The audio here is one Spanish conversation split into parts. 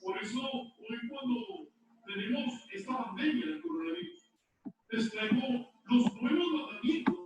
Por eso, hoy cuando tenemos esta pandemia del coronavirus, les traigo los nuevos mandamientos.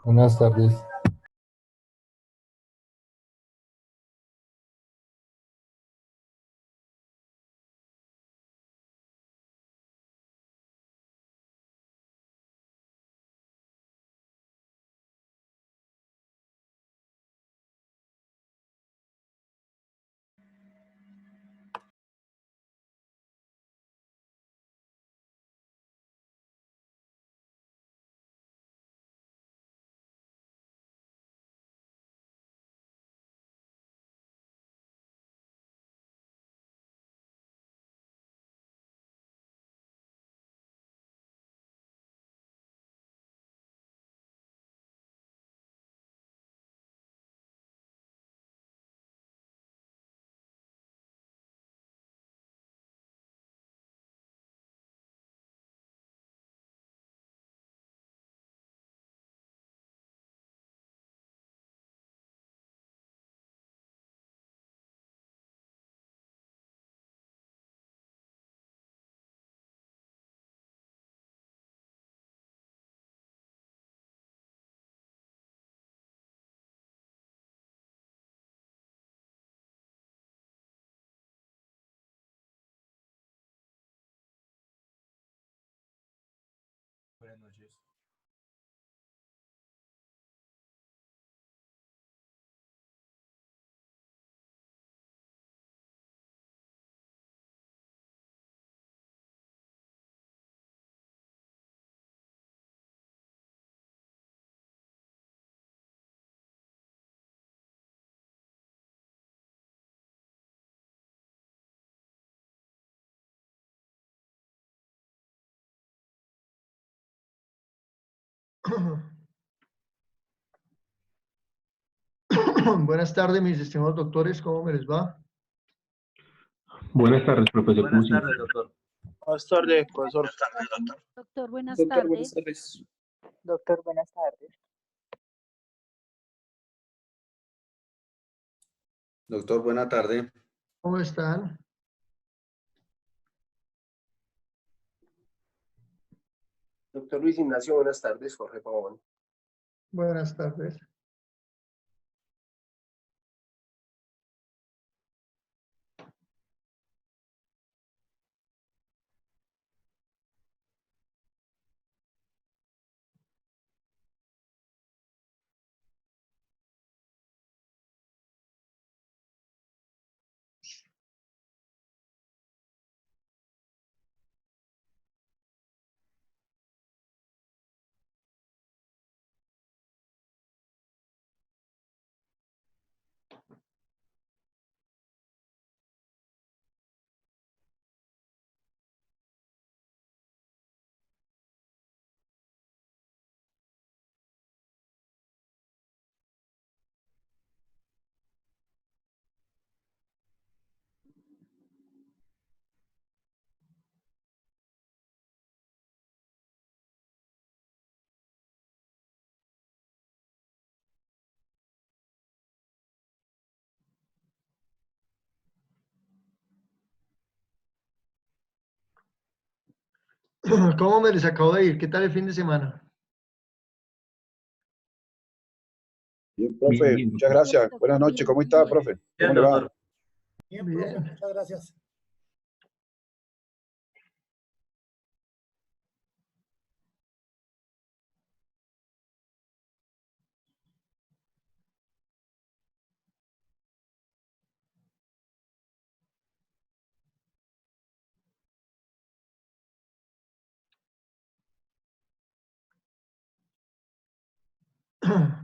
Buenas tardes. noches. Buenas tardes, mis estimados doctores, ¿cómo me les va? Buenas tardes, profesor. Buenas tardes, doctor. Buenas tardes, profesor. Doctor, buenas Doctor, tardes. buenas tardes. Doctor, buenas tardes. Doctor, buena tarde. ¿Cómo están? Doctor Luis Ignacio, buenas tardes. Jorge Pavón. Buenas tardes. ¿Cómo me les acabo de ir? ¿Qué tal el fin de semana? Bien, profe, Bien, bien, muchas doctor. gracias. Bien, Buenas doctor, noches, bien, ¿cómo muy está, bien. profe? Bien, ¿Cómo le va? doctor. Bien, Bien. profe, muchas gracias.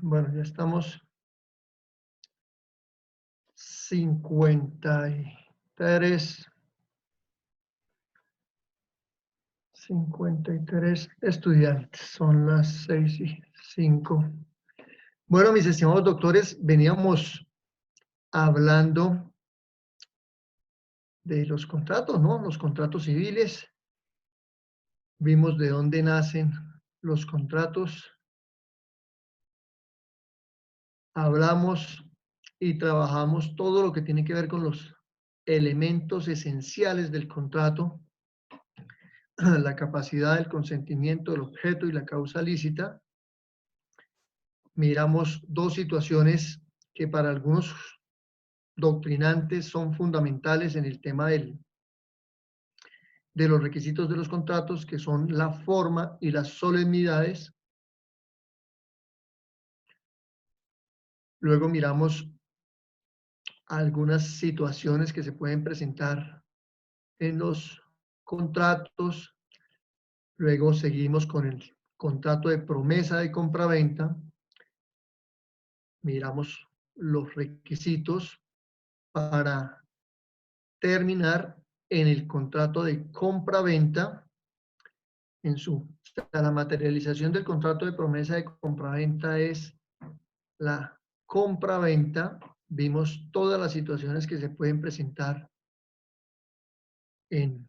Bueno, ya estamos 53 estudiantes. Son las 6:05. Bueno, mis estimados doctores, veníamos hablando de los contratos, ¿no? Los contratos civiles. Vimos de dónde nacen los contratos. Hablamos y trabajamos todo lo que tiene que ver con los elementos esenciales del contrato, la capacidad, el consentimiento, el objeto y la causa lícita. Miramos dos situaciones que para algunos doctrinantes son fundamentales en el tema de los requisitos de los contratos, que son la forma y las solemnidades. Luego miramos algunas situaciones que se pueden presentar en los contratos. Luego seguimos con el contrato de promesa de compraventa. Miramos los requisitos para terminar en el contrato de compraventa. La materialización del contrato de promesa de compraventa es la compraventa. Vimos todas las situaciones que se pueden presentar en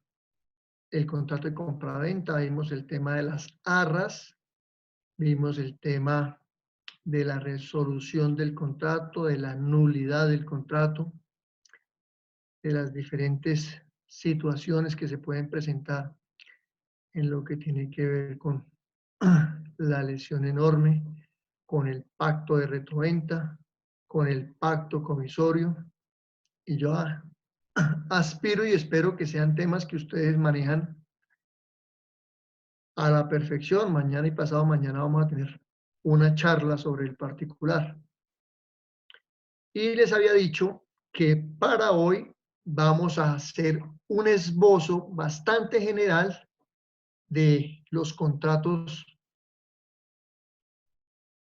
el contrato de compraventa. Vimos el tema de las arras. Vimos el tema de la resolución del contrato, de la nulidad del contrato, de las diferentes situaciones que se pueden presentar en lo que tiene que ver con la lesión enorme, con el pacto de retroventa, con el pacto comisorio. Y yo aspiro y espero que sean temas que ustedes manejan a la perfección. Mañana y pasado mañana vamos a tener una charla sobre el particular. Y les había dicho que para hoy vamos a hacer un esbozo bastante general de los contratos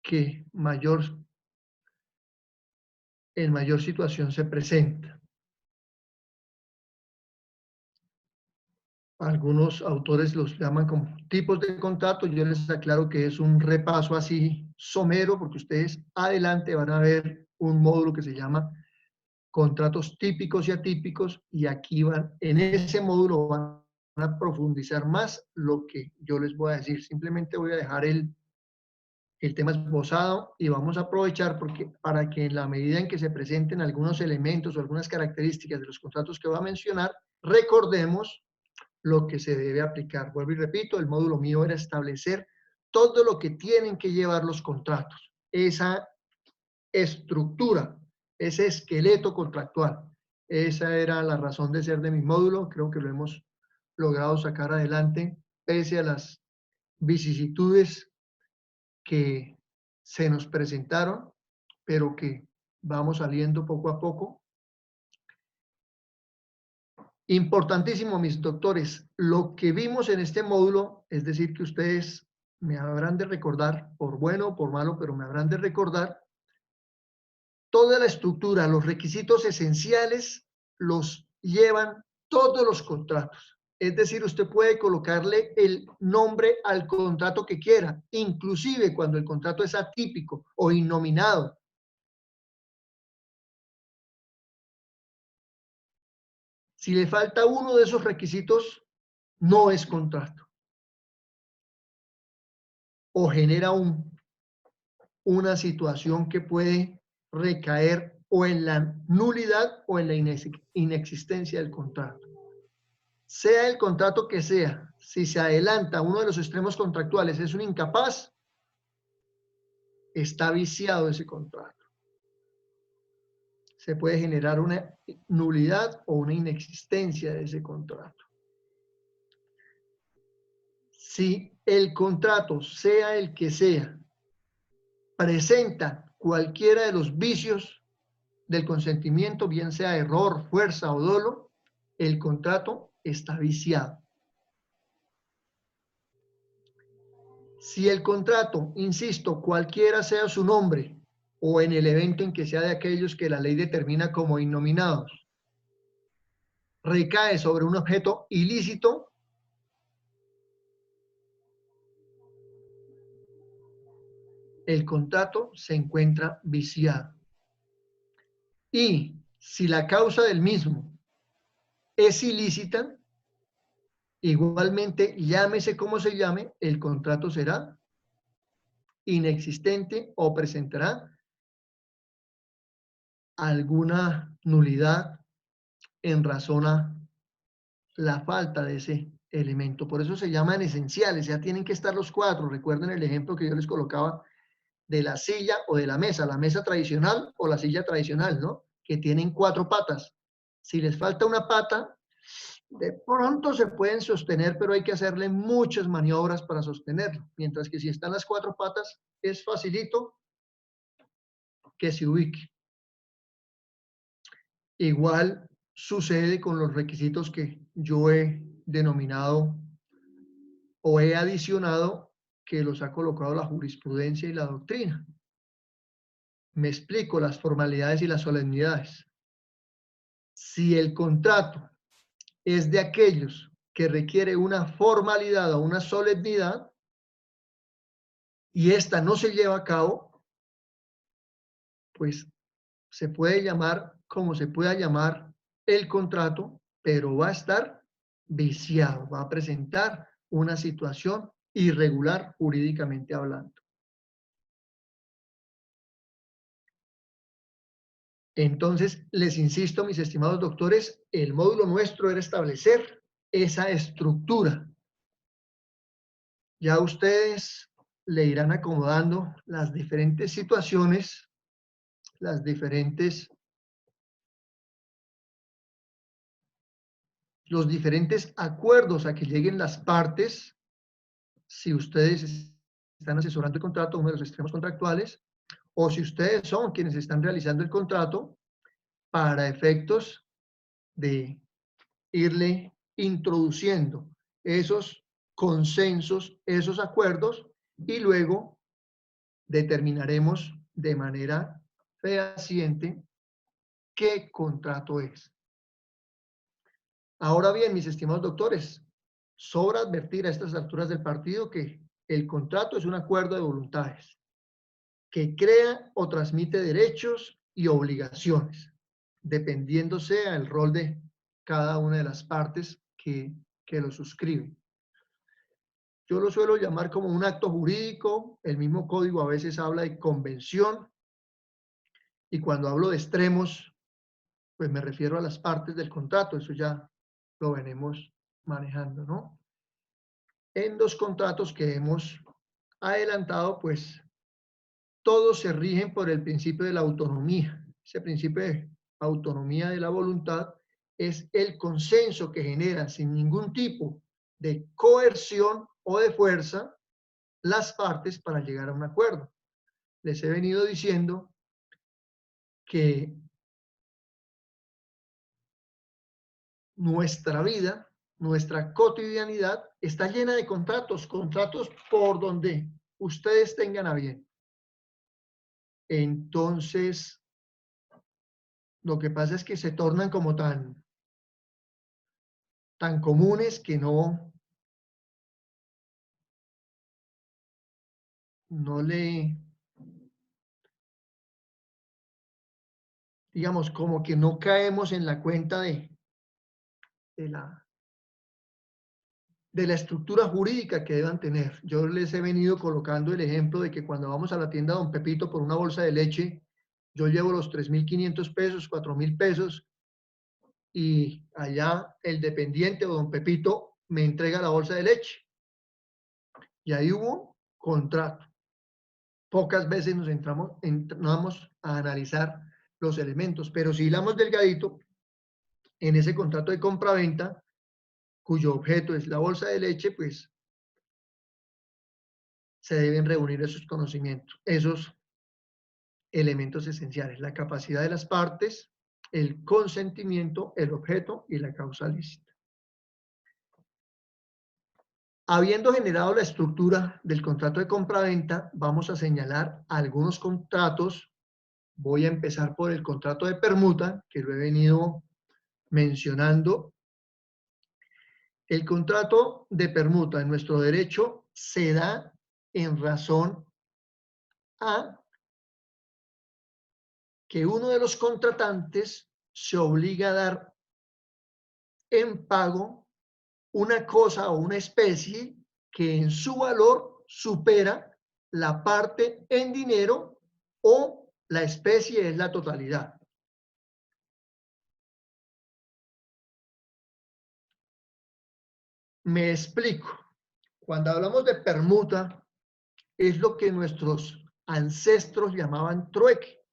que en mayor situación se presentan. Algunos autores los llaman como tipos de contrato. Yo les aclaro que es un repaso así somero, porque ustedes adelante van a ver un módulo que se llama contratos típicos y atípicos, y aquí en ese módulo van a profundizar más lo que yo les voy a decir. Simplemente voy a dejar el tema esbozado y vamos a aprovechar para que en la medida en que se presenten algunos elementos o algunas características de los contratos que voy a mencionar, recordemos lo que se debe aplicar. Vuelvo y repito, el módulo mío era establecer todo lo que tienen que llevar los contratos, esa estructura, ese esqueleto contractual. Esa era la razón de ser de mi módulo. Creo que lo hemos logrado sacar adelante, pese a las vicisitudes que se nos presentaron, pero que vamos saliendo poco a poco. Importantísimo, mis doctores, lo que vimos en este módulo, es decir, que ustedes me habrán de recordar, por bueno o por malo, pero me habrán de recordar, toda la estructura, los requisitos esenciales los llevan todos los contratos. Es decir, usted puede colocarle el nombre al contrato que quiera, inclusive cuando el contrato es atípico o innominado. Si le falta uno de esos requisitos, no es contrato. O genera una situación que puede recaer o en la nulidad o en la inexistencia del contrato. Sea el contrato que sea, si se adelanta uno de los extremos contractuales, es un incapaz, está viciado ese contrato. Se puede generar una nulidad o una inexistencia de ese contrato. Si el contrato, sea el que sea, presenta cualquiera de los vicios del consentimiento, bien sea error, fuerza o dolo, el contrato está viciado. Si el contrato, insisto, cualquiera sea su nombre o en el evento en que sea de aquellos que la ley determina como innominados, recae sobre un objeto ilícito, el contrato se encuentra viciado. Y si la causa del mismo es ilícita, igualmente, llámese como se llame, el contrato será inexistente o presentará alguna nulidad en razón a la falta de ese elemento. Por eso se llaman esenciales, ya tienen que estar los cuatro. Recuerden el ejemplo que yo les colocaba de la silla o de la mesa tradicional o la silla tradicional, ¿no? Que tienen cuatro patas. Si les falta una pata, de pronto se pueden sostener, pero hay que hacerle muchas maniobras para sostenerlo. Mientras que si están las cuatro patas, es facilito que se ubique. Igual sucede con los requisitos que yo he denominado o he adicionado, que los ha colocado la jurisprudencia y la doctrina. Me explico, las formalidades y las solemnidades. Si el contrato es de aquellos que requiere una formalidad o una solemnidad y esta no se lleva a cabo, pues se puede llamar como se pueda llamar el contrato, pero va a estar viciado, va a presentar una situación irregular jurídicamente hablando. Entonces, les insisto, mis estimados doctores, el módulo nuestro era establecer esa estructura. Ya ustedes le irán acomodando las diferentes situaciones, los diferentes acuerdos a que lleguen las partes si ustedes están asesorando el contrato, uno de los extremos contractuales, o si ustedes son quienes están realizando el contrato para efectos de irle introduciendo esos consensos, esos acuerdos, y luego determinaremos de manera fehaciente qué contrato es. Ahora bien, mis estimados doctores, sobra advertir a estas alturas del partido que el contrato es un acuerdo de voluntades que crea o transmite derechos y obligaciones, dependiendo sea el rol de cada una de las partes que lo suscriben. Yo lo suelo llamar como un acto jurídico, el mismo código a veces habla de convención, y cuando hablo de extremos, pues me refiero a las partes del contrato, eso ya lo venimos manejando, ¿no? En los contratos que hemos adelantado, pues todos se rigen por el principio de la autonomía. Ese principio de autonomía de la voluntad es el consenso que genera sin ningún tipo de coerción o de fuerza las partes para llegar a un acuerdo. Les he venido diciendo que nuestra vida, nuestra cotidianidad está llena de contratos, contratos por donde ustedes tengan a bien. Entonces, lo que pasa es que se tornan como tan comunes que no le, digamos, como que no caemos en la cuenta de la estructura jurídica que deban tener. Yo les he venido colocando el ejemplo de que cuando vamos a la tienda Don Pepito por una bolsa de leche, yo llevo los 3.500 pesos, 4.000 pesos, y allá el dependiente o Don Pepito me entrega la bolsa de leche. Y ahí hubo contrato. Pocas veces nos entramos a analizar los elementos, pero si hilamos delgadito en ese contrato de compra-venta, cuyo objeto es la bolsa de leche, pues se deben reunir esos conocimientos, esos elementos esenciales: la capacidad de las partes, el consentimiento, el objeto y la causa lícita. Habiendo generado la estructura del contrato de compra-venta, vamos a señalar algunos contratos. Voy a empezar por el contrato de permuta, que lo he venido mencionando. El contrato de permuta en nuestro derecho se da en razón a que uno de los contratantes se obliga a dar en pago una cosa o una especie que en su valor supera la parte en dinero o la especie es la totalidad. Me explico. Cuando hablamos de permuta, es lo que nuestros ancestros llamaban trueque.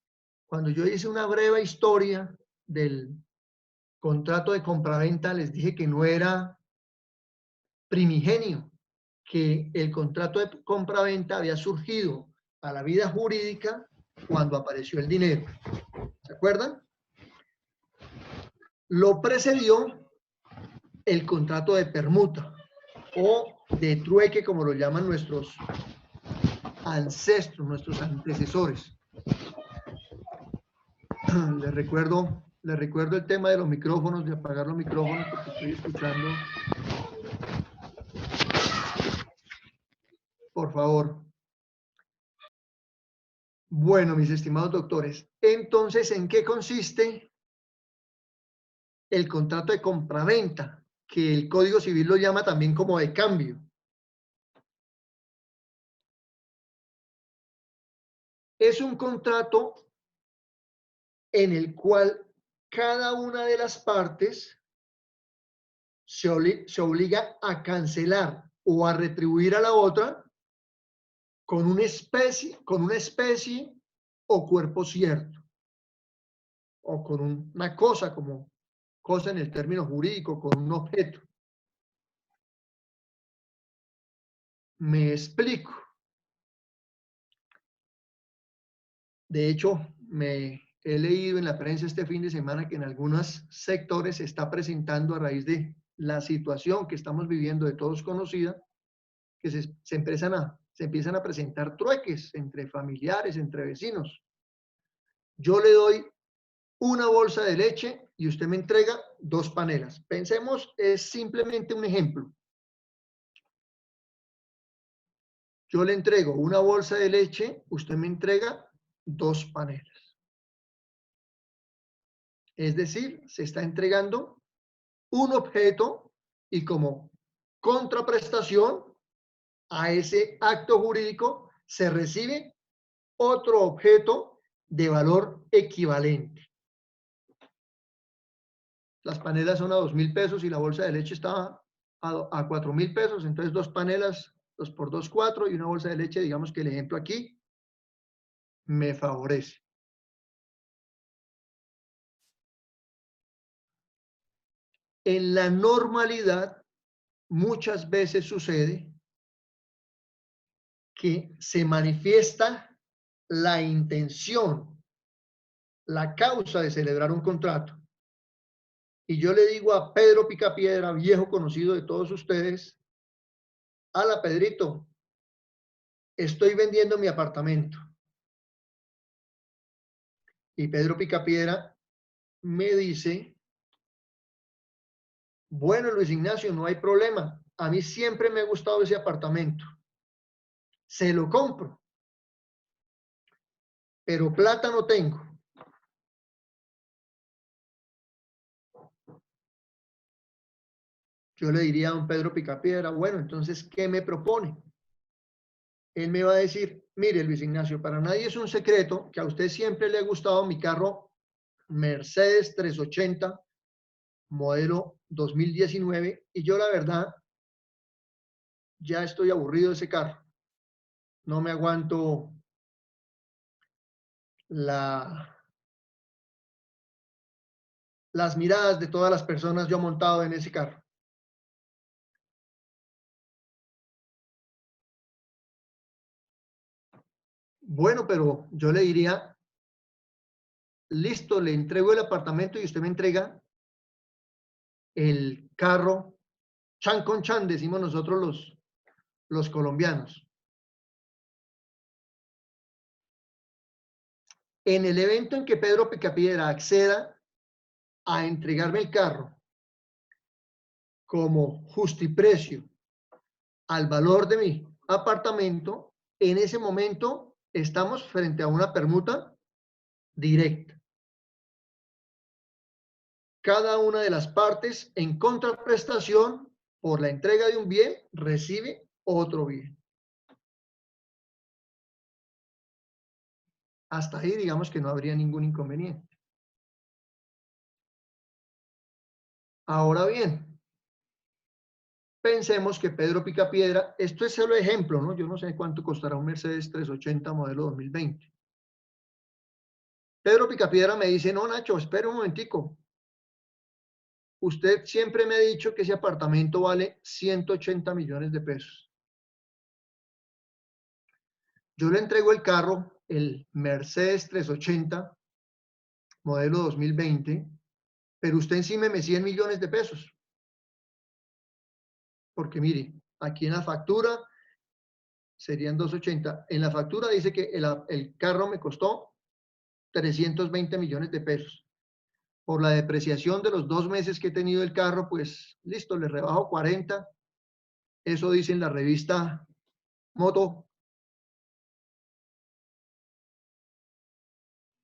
Cuando yo hice una breve historia del contrato de compraventa, les dije que no era primigenio, que el contrato de compraventa había surgido a la vida jurídica cuando apareció el dinero. ¿Se acuerdan? Lo precedió el contrato de permuta o de trueque, como lo llaman nuestros ancestros, nuestros antecesores. Les recuerdo el tema de los micrófonos, de apagar los micrófonos, porque estoy escuchando. Por favor. Bueno, mis estimados doctores, entonces, ¿en qué consiste el contrato de compraventa, que el Código Civil lo llama también como de cambio? Es un contrato en el cual cada una de las partes se obliga a cancelar o a retribuir a la otra con una especie o cuerpo cierto, o con una cosa, como cosa en el término jurídico, con un objeto. Me explico. De hecho, me he leído en la prensa este fin de semana que en algunos sectores se está presentando a raíz de la situación que estamos viviendo de todos conocida, que se empiezan a presentar trueques entre familiares, entre vecinos. Yo le doy una bolsa de leche y usted me entrega 2 panelas. Pensemos, es simplemente un ejemplo. Yo le entrego una bolsa de leche, usted me entrega 2 panelas. Es decir, se está entregando un objeto y como contraprestación a ese acto jurídico se recibe otro objeto de valor equivalente. Las panelas son a 2.000 pesos y la bolsa de leche está a 4.000 pesos. Entonces 2 panelas, 2 por 2, 4 y una bolsa de leche, digamos que el ejemplo aquí me favorece. En la normalidad, muchas veces sucede que se manifiesta la intención, la causa de celebrar un contrato. Y yo le digo a Pedro Picapiedra, viejo conocido de todos ustedes, ala Pedrito, estoy vendiendo mi apartamento. Y Pedro Picapiedra me dice, bueno, Luis Ignacio, no hay problema. A mí siempre me ha gustado ese apartamento. Se lo compro. Pero plata no tengo. Yo le diría a don Pedro Picapiedra, bueno, entonces, ¿qué me propone? Él me va a decir, mire, Luis Ignacio, para nadie es un secreto que a usted siempre le ha gustado mi carro Mercedes 380, modelo 2019, y yo la verdad ya estoy aburrido de ese carro. No me aguanto las miradas de todas las personas yo montado en ese carro. Bueno, pero yo le diría, listo, le entrego el apartamento y usted me entrega el carro chan con chan, decimos nosotros los colombianos. En el evento en que Pedro Picapiedra acceda a entregarme el carro como justiprecio al valor de mi apartamento, en ese momento estamos frente a una permuta directa. Cada una de las partes en contraprestación por la entrega de un bien recibe otro bien. Hasta ahí digamos que no habría ningún inconveniente. Ahora bien, pensemos que Pedro Picapiedra, esto es solo ejemplo, ¿no? Yo no sé cuánto costará un Mercedes 380 modelo 2020. Pedro Picapiedra me dice, no, Nacho, espera un momentico. Usted siempre me ha dicho que ese apartamento vale 180 millones de pesos. Yo le entrego el carro, el Mercedes 380, modelo 2020, pero usted encima me 100 millones de pesos. Porque mire, aquí en la factura serían 280. En la factura dice que el carro me costó 320 millones de pesos. Por la depreciación de los 2 meses que he tenido el carro, pues listo, le rebajo 40. Eso dice en la revista Moto.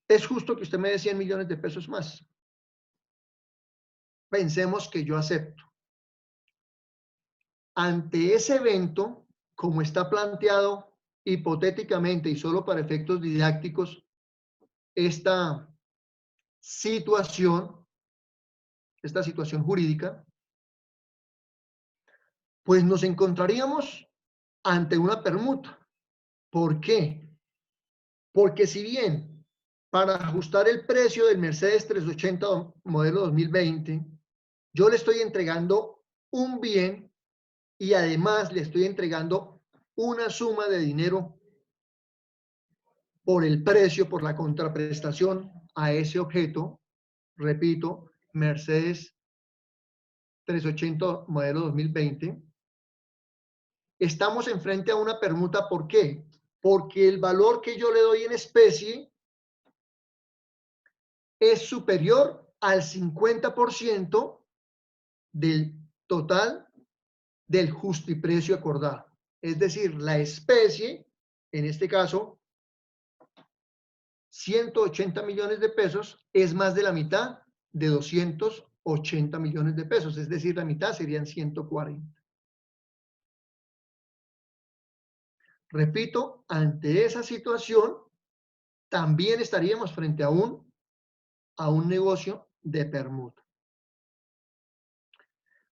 Es justo que usted me dé 100 millones de pesos más. Pensemos que yo acepto. Ante ese evento, como está planteado hipotéticamente y solo para efectos didácticos, esta situación jurídica, pues nos encontraríamos ante una permuta. ¿Por qué? Porque si bien para ajustar el precio del Mercedes 380 modelo 2020, yo le estoy entregando un bien y además le estoy entregando una suma de dinero por el precio, por la contraprestación a ese objeto, repito, Mercedes 380 modelo 2020, estamos enfrente a una permuta. ¿Por qué? Porque el valor que yo le doy en especie es superior al 50% del total del justiprecio acordado. Es decir, la especie, en este caso, 180 millones de pesos, es más de la mitad de 280 millones de pesos. Es decir, la mitad serían 140. Repito, ante esa situación, también estaríamos frente a un negocio de permuta.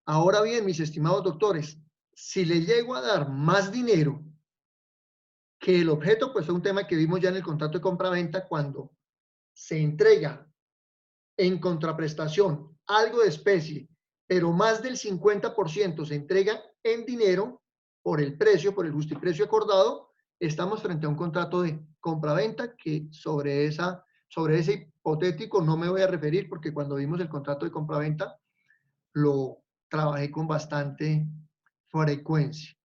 Ahora bien, mis estimados doctores, si le llego a dar más dinero que el objeto, pues es un tema que vimos ya en el contrato de compraventa, cuando se entrega en contraprestación algo de especie, pero más del 50% se entrega en dinero por el precio, por el justiprecio acordado, estamos frente a un contrato de compraventa que sobre ese hipotético no me voy a referir, porque cuando vimos el contrato de compraventa lo trabajé con bastante frecuencia.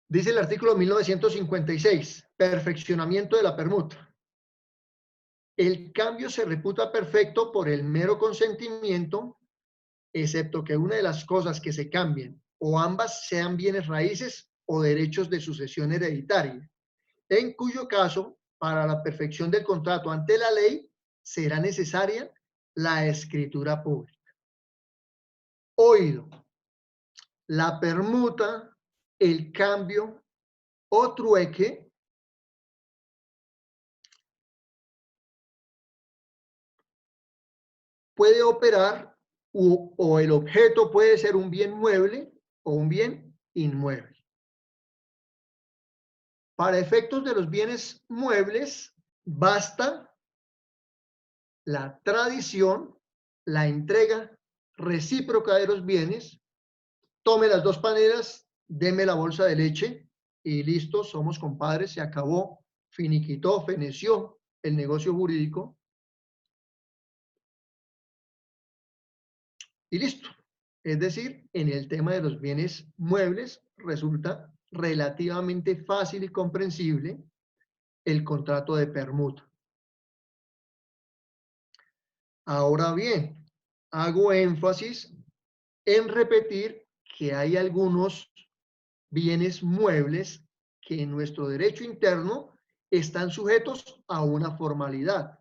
Dice el artículo 1956, perfeccionamiento de la permuta. El cambio se reputa perfecto por el mero consentimiento, excepto que una de las cosas que se cambien o ambas sean bienes raíces o derechos de sucesión hereditaria, en cuyo caso, para la perfección del contrato ante la ley, será necesaria la escritura pública. Oído, la permuta, el cambio o trueque puede operar o el objeto puede ser un bien mueble o un bien inmueble. Para efectos de los bienes muebles, basta la tradición, la entrega recíproca de los bienes. Tome las dos panelas, deme la bolsa de leche y listo, somos compadres, se acabó, finiquitó, feneció el negocio jurídico y listo. Es decir, en el tema de los bienes muebles resulta relativamente fácil y comprensible el contrato de permuta. Ahora bien, hago énfasis en repetir que hay algunos bienes muebles que en nuestro derecho interno están sujetos a una formalidad.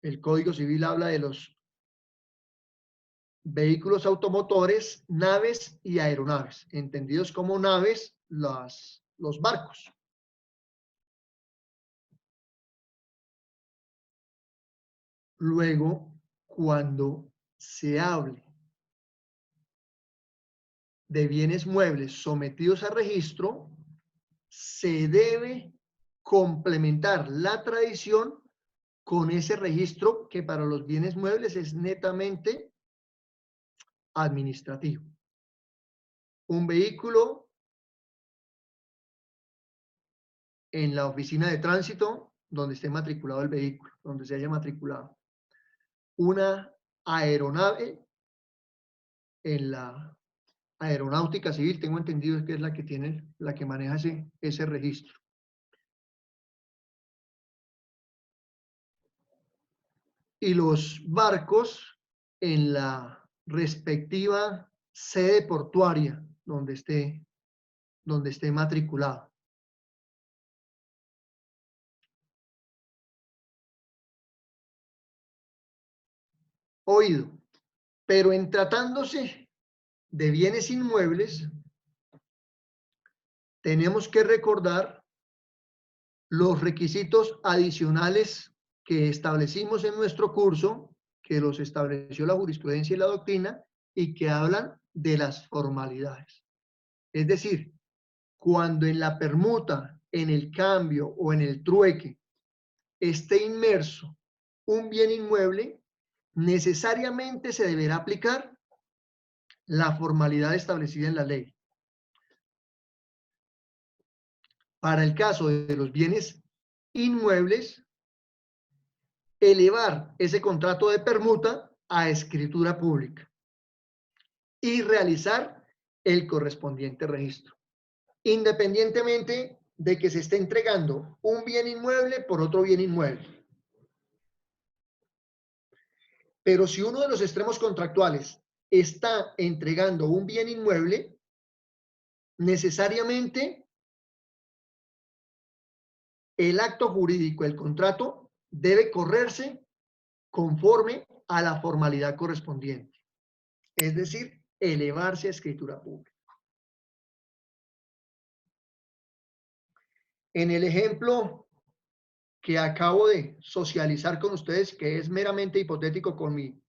El Código Civil habla de los vehículos automotores, naves y aeronaves, entendidos como naves los barcos. Luego, cuando se hable de bienes muebles sometidos a registro, se debe complementar la tradición con ese registro que para los bienes muebles es netamente administrativo. Un vehículo en la oficina de tránsito donde esté matriculado el vehículo, donde se haya matriculado. Una aeronave en la aeronáutica civil, tengo entendido que es la que maneja ese registro. Y los barcos en la respectiva sede portuaria donde esté matriculado. Oído, pero en tratándose de bienes inmuebles, tenemos que recordar los requisitos adicionales que establecimos en nuestro curso, que los estableció la jurisprudencia y la doctrina, y que hablan de las formalidades. Es decir, cuando en la permuta, en el cambio o en el trueque esté inmerso un bien inmueble, necesariamente se deberá aplicar la formalidad establecida en la ley. Para el caso de los bienes inmuebles, elevar ese contrato de permuta a escritura pública y realizar el correspondiente registro, independientemente de que se esté entregando un bien inmueble por otro bien inmueble. Pero si uno de los extremos contractuales está entregando un bien inmueble, necesariamente el acto jurídico, el contrato, debe correrse conforme a la formalidad correspondiente. Es decir, elevarse a escritura pública. En el ejemplo que acabo de socializar con ustedes, que es meramente hipotético con mi,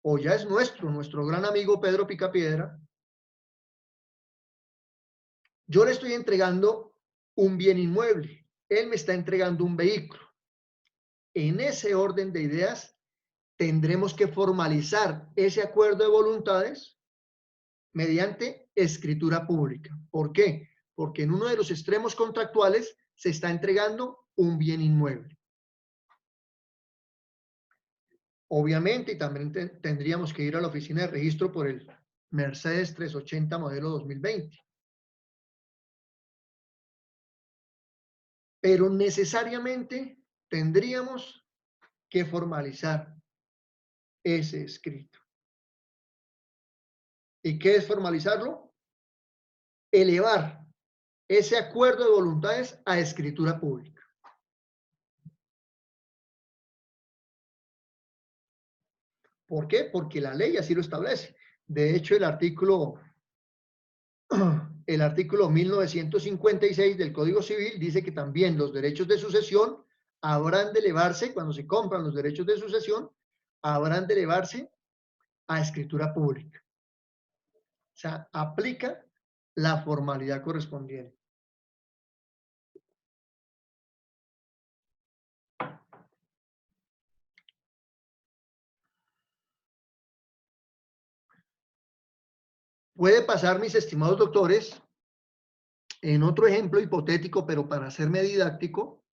o ya es nuestro gran amigo Pedro Picapiedra, yo le estoy entregando un bien inmueble, él me está entregando un vehículo. En ese orden de ideas, tendremos que formalizar ese acuerdo de voluntades mediante escritura pública. ¿Por qué? Porque en uno de los extremos contractuales se está entregando un bien inmueble. Obviamente, y también tendríamos que ir a la oficina de registro por el Mercedes 380 modelo 2020. Pero necesariamente tendríamos que formalizar ese escrito. ¿Y qué es formalizarlo? Elevar ese acuerdo de voluntades a escritura pública. ¿Por qué? Porque la ley así lo establece. De hecho, el artículo 1956 del Código Civil dice que también los derechos de sucesión habrán de elevarse, cuando se compran los derechos de sucesión, habrán de elevarse a escritura pública. O sea, aplica la formalidad correspondiente. Puede pasar, mis estimados doctores, en otro ejemplo hipotético, pero para hacerme didáctico,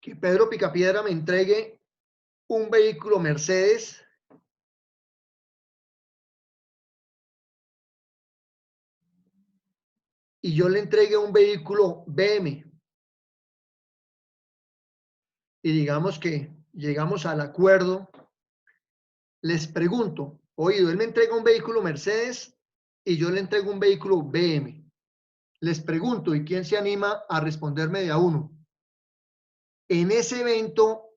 que Pedro Picapiedra me entregue un vehículo Mercedes y yo le entregue un vehículo BM. Y digamos que llegamos al acuerdo. Les pregunto, oído, él me entrega un vehículo Mercedes y yo le entrego un vehículo BM. Les pregunto, ¿y quién se anima a responderme de a uno? En ese evento,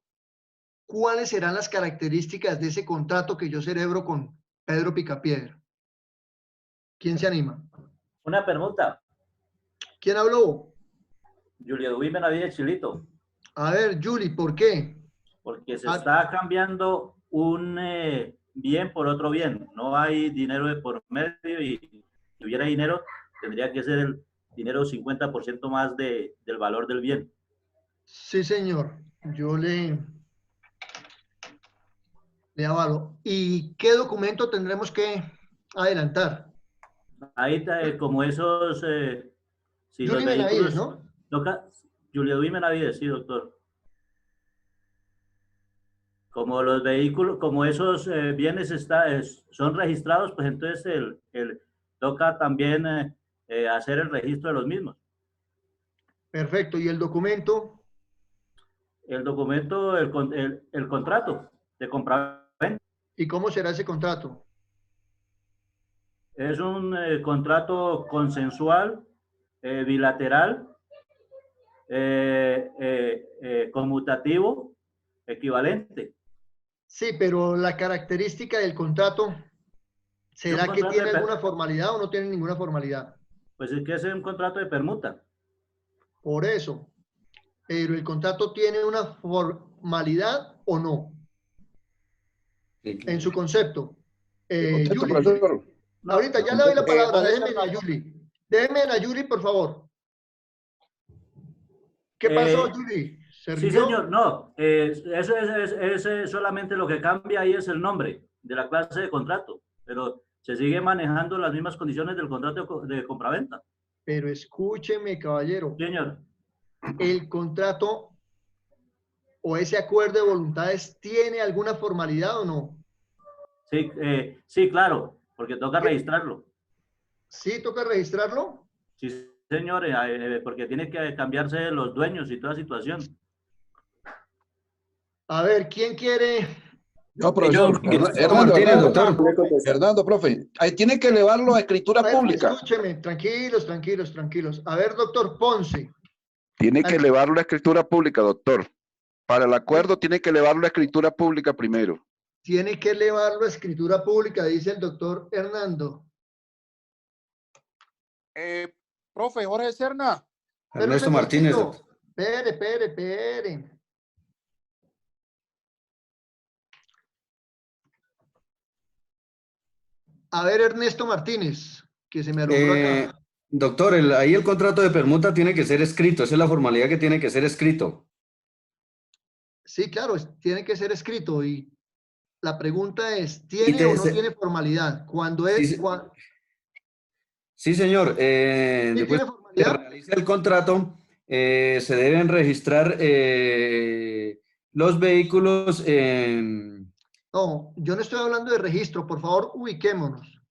¿cuáles serán las características de ese contrato que yo celebro con Pedro Picapiedra? ¿Quién se anima? Una permuta. ¿Quién habló? Julio Edwin Benavides Chilito. A ver, Julie, ¿por qué? Porque se está cambiando un bien por otro bien. No hay dinero de por medio y si hubiera dinero, tendría que ser el dinero 50% más del valor del bien. Sí, señor. Yo le avalo. ¿Y qué documento tendremos que adelantar? Ahí, como esos, si los Julie vehículos... Benavides, ¿no? Toca, Julio Edwin Benavides, sí, doctor. Como los vehículos, como esos bienes son registrados, pues entonces toca también hacer el registro de los mismos. Perfecto. ¿Y el documento? El documento, el contrato de compraventa. ¿Y cómo será ese contrato? Es un contrato consensual, bilateral, conmutativo, equivalente. Sí, pero la característica del contrato, ¿será que tiene alguna formalidad o no tiene ninguna formalidad? Pues es que es un contrato de permuta. Por eso. Pero el contrato tiene una formalidad o no. En su concepto. Julie, ahorita ya le doy la palabra. Déjenme a Julie. Déjenme a Julie, por favor. ¿Qué pasó, Julie? Sí, señor. No, eso es solamente lo que cambia ahí es el nombre. de la clase de contrato, pero se sigue manejando las mismas condiciones del contrato de compraventa. Pero escúcheme, caballero, Señor, ¿el contrato o ese acuerdo de voluntades tiene alguna formalidad o no? sí, sí, claro, porque toca registrarlo. ¿Sí toca registrarlo? Sí, señor, porque tiene que cambiarse los dueños y toda situación. A ver, ¿quién quiere? No, profesor. Ernesto Hernando, Martínez, Hernando, doctor. Puede contestar. Hernando, profe. Ahí tiene que elevarlo a escritura A ver, pública. escúcheme, tranquilos, tranquilos, tranquilos. A ver, doctor Ponce. Tiene que elevarlo a escritura pública, doctor. Para el acuerdo tiene que elevarlo a escritura pública primero. Tiene que elevarlo a escritura pública, dice el doctor Hernando. Profe, Jorge Serna. Pero un Ernesto Martínez, segundito. doctor. Espere. A ver, Ernesto Martínez, que se me alumbró acá. Doctor, ahí el contrato de permuta tiene que ser escrito, esa es la formalidad que tiene que ser escrito. Sí, claro, tiene que ser escrito y la pregunta es, ¿tiene o no tiene formalidad? Cuando es, Sí, sí, señor. ¿sí Después tiene que formalidad? realice el contrato, se deben registrar los vehículos. No, yo no estoy hablando de registro, por favor, ubiquémonos.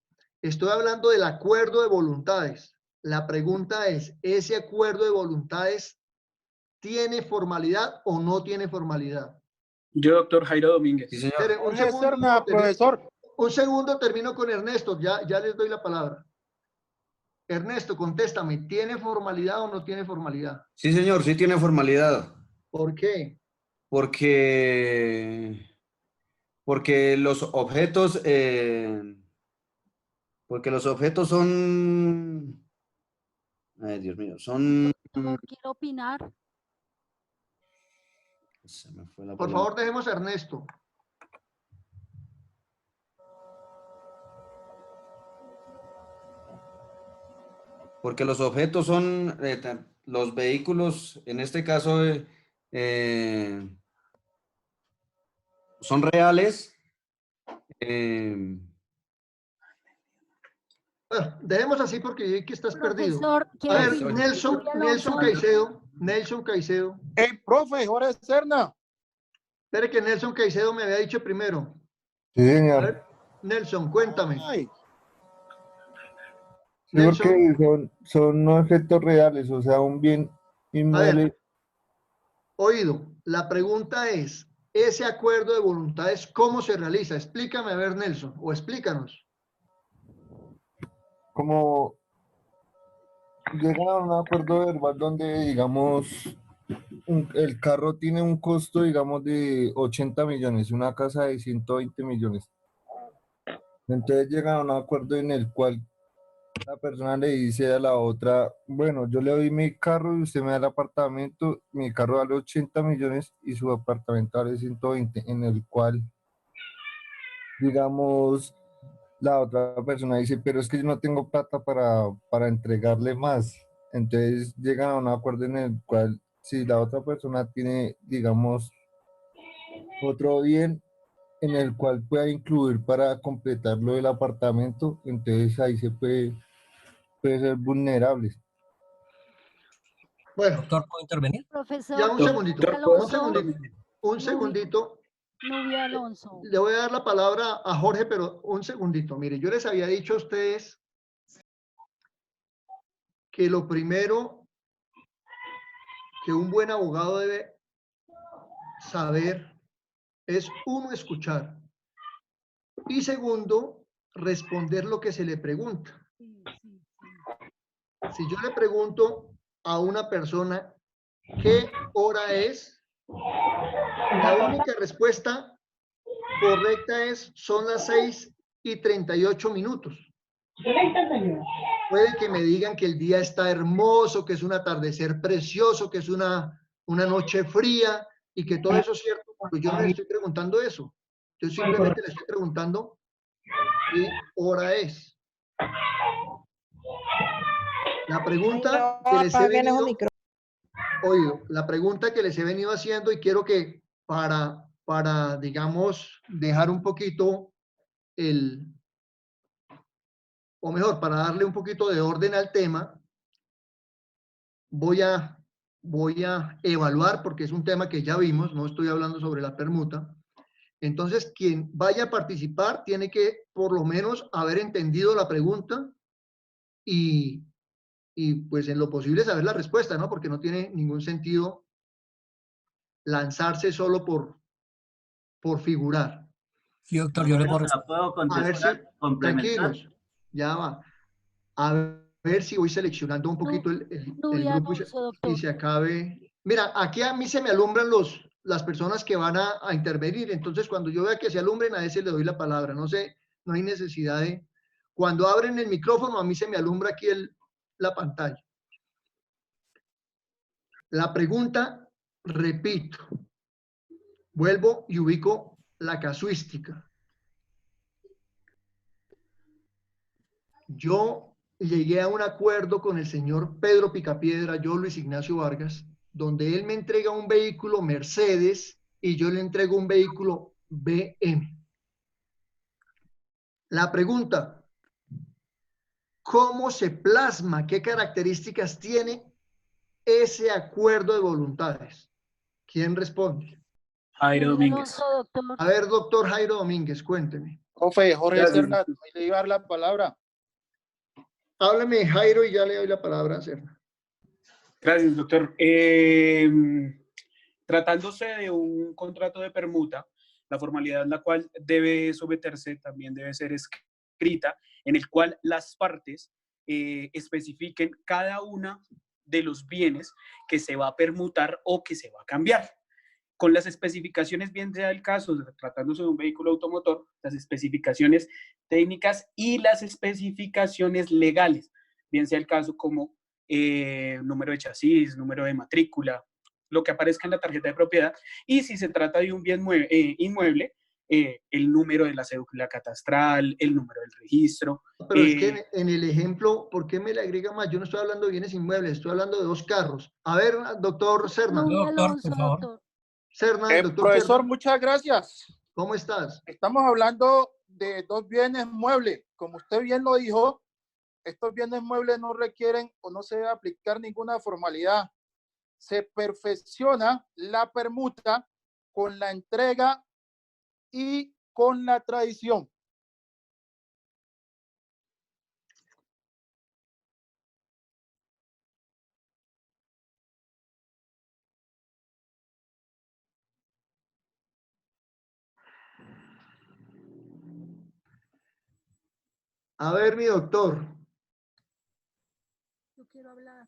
Estoy hablando del acuerdo de voluntades. La pregunta es, ¿ese acuerdo de voluntades tiene formalidad o no tiene formalidad? Yo, doctor Jairo Domínguez. Sí, señor. Espere, Jorge Serna, profesor. un segundo, termino con Ernesto, ya les doy la palabra. Ernesto, contéstame, ¿tiene formalidad o no tiene formalidad? Sí, señor, sí tiene formalidad. ¿Por qué? Porque los objetos, son, ay, Dios mío, son, Doctor, quiero opinar. se me fue la Por palabra. favor, dejemos a Ernesto. Porque los objetos son, los vehículos, en este caso, son reales. Bueno, dejemos así porque vi que estás perdido. Profesor, A quiero ver, opinar. Nelson Caicedo. Profe, Jorge Serna. Espere que Nelson Caicedo me había dicho primero. Sí, A señor. ver, Nelson, cuéntame. Ay, Sí, porque son objetos reales, o sea, un bien inmueble. Oído, la pregunta es, ese acuerdo de voluntades, ¿cómo se realiza? Explícame, a ver, Nelson, o explícanos. Como llegan a un acuerdo verbal donde, digamos, el carro tiene un costo, digamos, de 80 millones, una casa de 120 millones. Entonces llegan a un acuerdo en el cual la persona le dice a la otra, bueno, yo le doy mi carro y usted me da el apartamento, mi carro vale 80 millones y su apartamento vale 120, en el cual, digamos, la otra persona dice, pero es que yo no tengo plata para entregarle más. Entonces llegan a un acuerdo en el cual, si la otra persona tiene, digamos, otro bien en el cual pueda incluir para completar lo del apartamento, entonces ahí se puede ser vulnerable. Bueno, Doctor, ¿puedo intervenir? Profesor, ya un segundito, un segundito. Nubia Alonso. Le voy a dar la palabra a Jorge, pero un segundito. Mire, yo les había dicho a ustedes que lo primero que un buen abogado debe saber es, uno, escuchar, y segundo, responder lo que se le pregunta. Si yo le pregunto a una persona qué hora es, la única respuesta correcta es son las 6:38. Puede que me digan que el día está hermoso, que es un atardecer precioso, que es una noche fría y que todo eso es cierto, pero yo no le estoy preguntando eso. Yo simplemente le estoy preguntando qué hora es. La pregunta que les he venido, la pregunta que les he venido haciendo, y quiero que para digamos, dejar un poquito o mejor, para darle un poquito de orden al tema, voy a evaluar, porque es un tema que ya vimos, no estoy hablando sobre la permuta. Entonces, quien vaya a participar tiene que por lo menos haber entendido la pregunta y pues en lo posible saber la respuesta, ¿no? Porque no tiene ningún sentido lanzarse solo por figurar. Sí, doctor, yo le puedo La puedo A ver si, contestar, complementar. tranquilos, ya va. A ver si voy seleccionando un poquito el Nubia grupo Alonso, y doctor. se acabe. Mira, aquí a mí se me alumbran las personas que van a intervenir. Entonces, cuando yo vea que se alumbren, a ese le doy la palabra. No sé, no hay necesidad de... Cuando abren el micrófono, a mí se me alumbra aquí la pantalla. La pregunta, repito, vuelvo y ubico la casuística. Yo llegué a un acuerdo con el señor Pedro Picapiedra, yo Luis Ignacio Vargas, donde él me entrega un vehículo Mercedes y yo le entrego un vehículo BM. La pregunta, ¿cómo se plasma? ¿Qué características tiene ese acuerdo de voluntades? ¿Quién responde? Jairo Nubia Domínguez. Alonso, doctor. A ver, doctor Jairo Domínguez, cuénteme. Profe Jorge Gracias. Serna, le iba a dar la palabra. Háblame, Jairo, y ya le doy la palabra a Serna. Gracias, doctor. Tratándose de un contrato de permuta, la formalidad en la cual debe someterse también debe ser escrita, en el cual las partes especifiquen cada una de los bienes que se va a permutar o que se va a cambiar. Con las especificaciones, bien sea el caso, tratándose de un vehículo automotor, las especificaciones técnicas y las especificaciones legales, bien sea el caso como número de chasis, número de matrícula, lo que aparezca en la tarjeta de propiedad, y si se trata de un bien inmueble, el número de la cédula catastral, el número del registro. Pero es que en el ejemplo, ¿por qué me le agrega más? Yo no estoy hablando de bienes inmuebles, estoy hablando de 2 carros. A ver, doctor Serna. Nubia Doctor, Alonso, por favor. doctor. Serna, doctor Profesor, Serna, muchas gracias. ¿cómo estás? Estamos hablando de 2 bienes muebles. Como usted bien lo dijo, estos bienes muebles no requieren o no se debe aplicar ninguna formalidad. Se perfecciona la permuta con la entrega y con la tradición. A ver, mi doctor. Yo quiero hablar.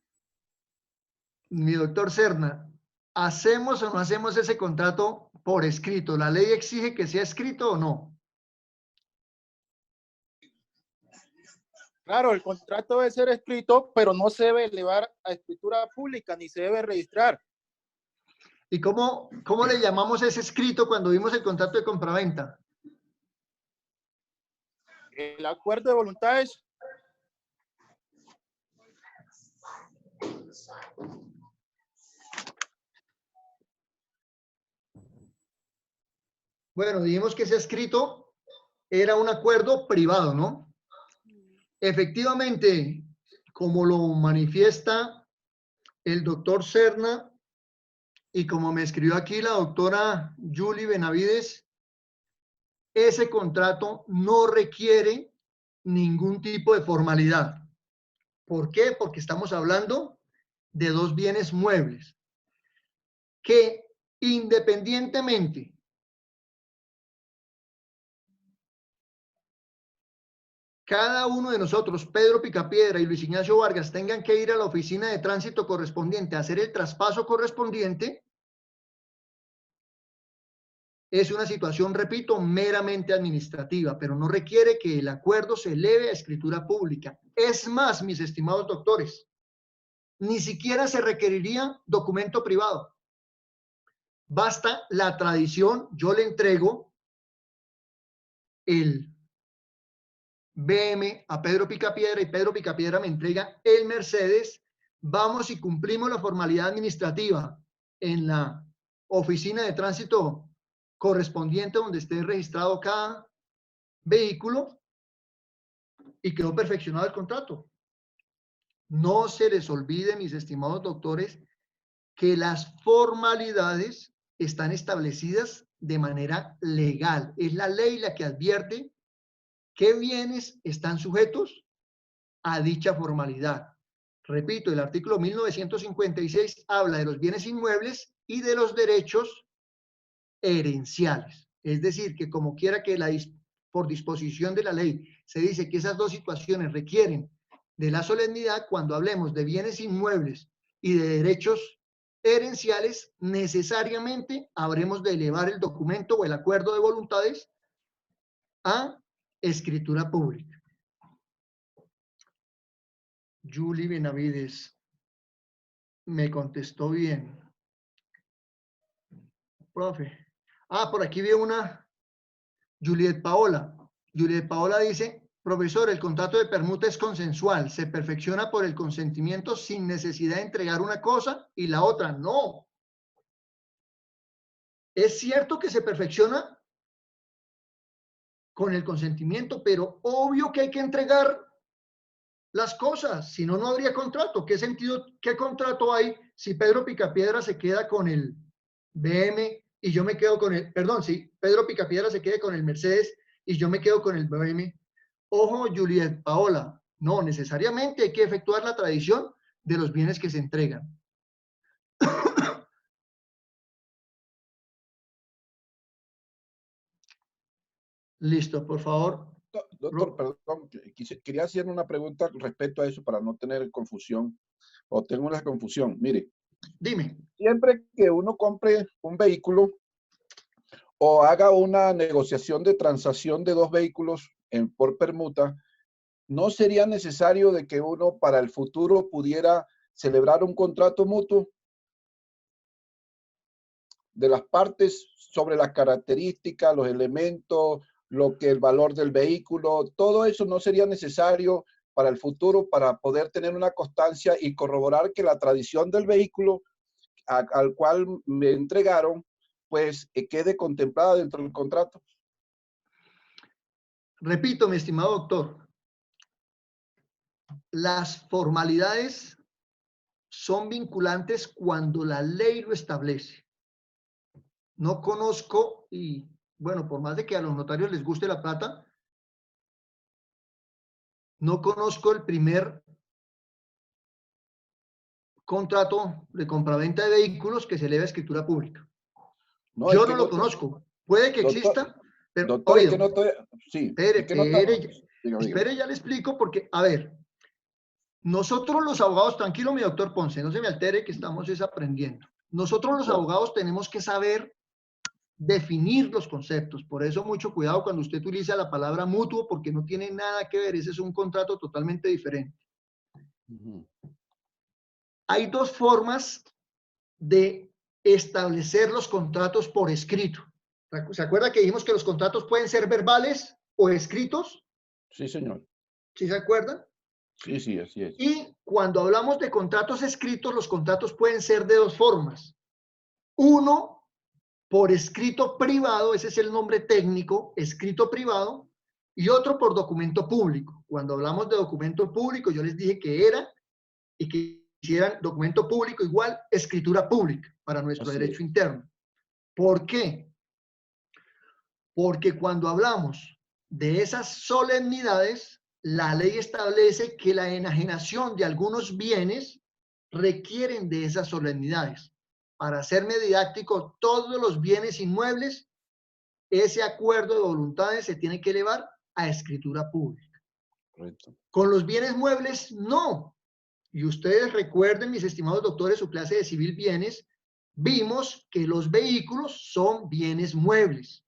Mi doctor Serna, ¿hacemos o no hacemos ese contrato por escrito? ¿La ley exige que sea escrito o no? Claro, el contrato debe ser escrito, pero no se debe elevar a escritura pública ni se debe registrar. ¿Y cómo le llamamos ese escrito cuando vimos el contrato de compraventa? El acuerdo de voluntades. Bueno, dijimos que ese escrito era un acuerdo privado, ¿no? Efectivamente, como lo manifiesta el doctor Serna y como me escribió aquí la doctora Julie Benavides, ese contrato no requiere ningún tipo de formalidad. ¿Por qué? Porque estamos hablando de 2 bienes muebles que independientemente cada uno de nosotros, Pedro Picapiedra y Luis Ignacio Vargas, tengan que ir a la oficina de tránsito correspondiente a hacer el traspaso correspondiente, es una situación, repito, meramente administrativa, pero no requiere que el acuerdo se eleve a escritura pública. Es más, mis estimados doctores, ni siquiera se requeriría documento privado. Basta la tradición, yo le entrego el BM a Pedro Picapiedra y Pedro Picapiedra me entrega el Mercedes, vamos y cumplimos la formalidad administrativa en la oficina de tránsito correspondiente donde esté registrado cada vehículo y quedó perfeccionado el contrato. No se les olvide, mis estimados doctores, que las formalidades están establecidas de manera legal. Es la ley la que advierte qué bienes están sujetos a dicha formalidad. Repito, el artículo 1956 habla de los bienes inmuebles y de los derechos herenciales. Es decir, que como quiera que por disposición de la ley se dice que esas dos situaciones requieren de la solemnidad, cuando hablemos de bienes inmuebles y de derechos herenciales, necesariamente habremos de elevar el documento o el acuerdo de voluntades a escritura pública. Julie Benavides me contestó bien. Profe. Por aquí veo una Juliet Paola. Juliet Paola dice, profesor, el contrato de permuta es consensual, se perfecciona por el consentimiento sin necesidad de entregar una cosa y la otra no. Es cierto que se perfecciona con el consentimiento, pero obvio que hay que entregar las cosas, si no, no habría contrato. ¿Qué sentido, qué contrato hay si Pedro Picapiedra se queda con el BM y yo me quedo con el, perdón, si Pedro Picapiedra se quede con el Mercedes y yo me quedo con el BM? Ojo, Juliet Paola, no, necesariamente hay que efectuar la tradición de los bienes que se entregan. Listo, por favor. Doctor, perdón, quería hacer una pregunta respecto a eso para no tener confusión, o tengo una confusión. Mire, dime. Siempre que uno compre un vehículo o haga una negociación de transacción de dos vehículos por permuta, ¿no sería necesario de que uno para el futuro pudiera celebrar un contrato mutuo de las partes sobre las características, los elementos, el valor del vehículo? Todo eso no sería necesario para el futuro para poder tener una constancia y corroborar que la tradición del vehículo al cual me entregaron, pues quede contemplada dentro del contrato. Repito, mi estimado doctor, las formalidades son vinculantes cuando la ley lo establece. No conozco, y bueno, por más de que a los notarios les guste la plata, no conozco el primer contrato de compraventa de vehículos que se eleve a escritura pública. No, yo no lo conozco. Puede que exista, pero doctor, oye, es que no estoy, sí, espere, ya le explico porque, a ver, nosotros los abogados, tranquilo mi doctor Ponce, no se me altere que estamos aprendiendo. Nosotros los abogados tenemos que saber definir los conceptos. Por eso mucho cuidado cuando usted utiliza la palabra mutuo, porque no tiene nada que ver, ese es un contrato totalmente diferente. Hay dos formas de establecer los contratos por escrito. ¿Se acuerda que dijimos que los contratos pueden ser verbales o escritos? Sí, señor. ¿Sí se acuerdan? Sí, sí, así es. Y cuando hablamos de contratos escritos, los contratos pueden ser de dos formas. Uno, por escrito privado, ese es el nombre técnico, escrito privado, y otro por documento público. Cuando hablamos de documento público, yo les dije que era y que hicieran documento público igual escritura pública para nuestro derecho interno. ¿Por qué? Porque cuando hablamos de esas solemnidades, la ley establece que la enajenación de algunos bienes requieren de esas solemnidades. Para hacerme didáctico, todos los bienes inmuebles, ese acuerdo de voluntades se tiene que elevar a escritura pública. Correcto. Con los bienes muebles, no. Y ustedes recuerden, mis estimados doctores, su clase de civil bienes, vimos que los vehículos son bienes muebles.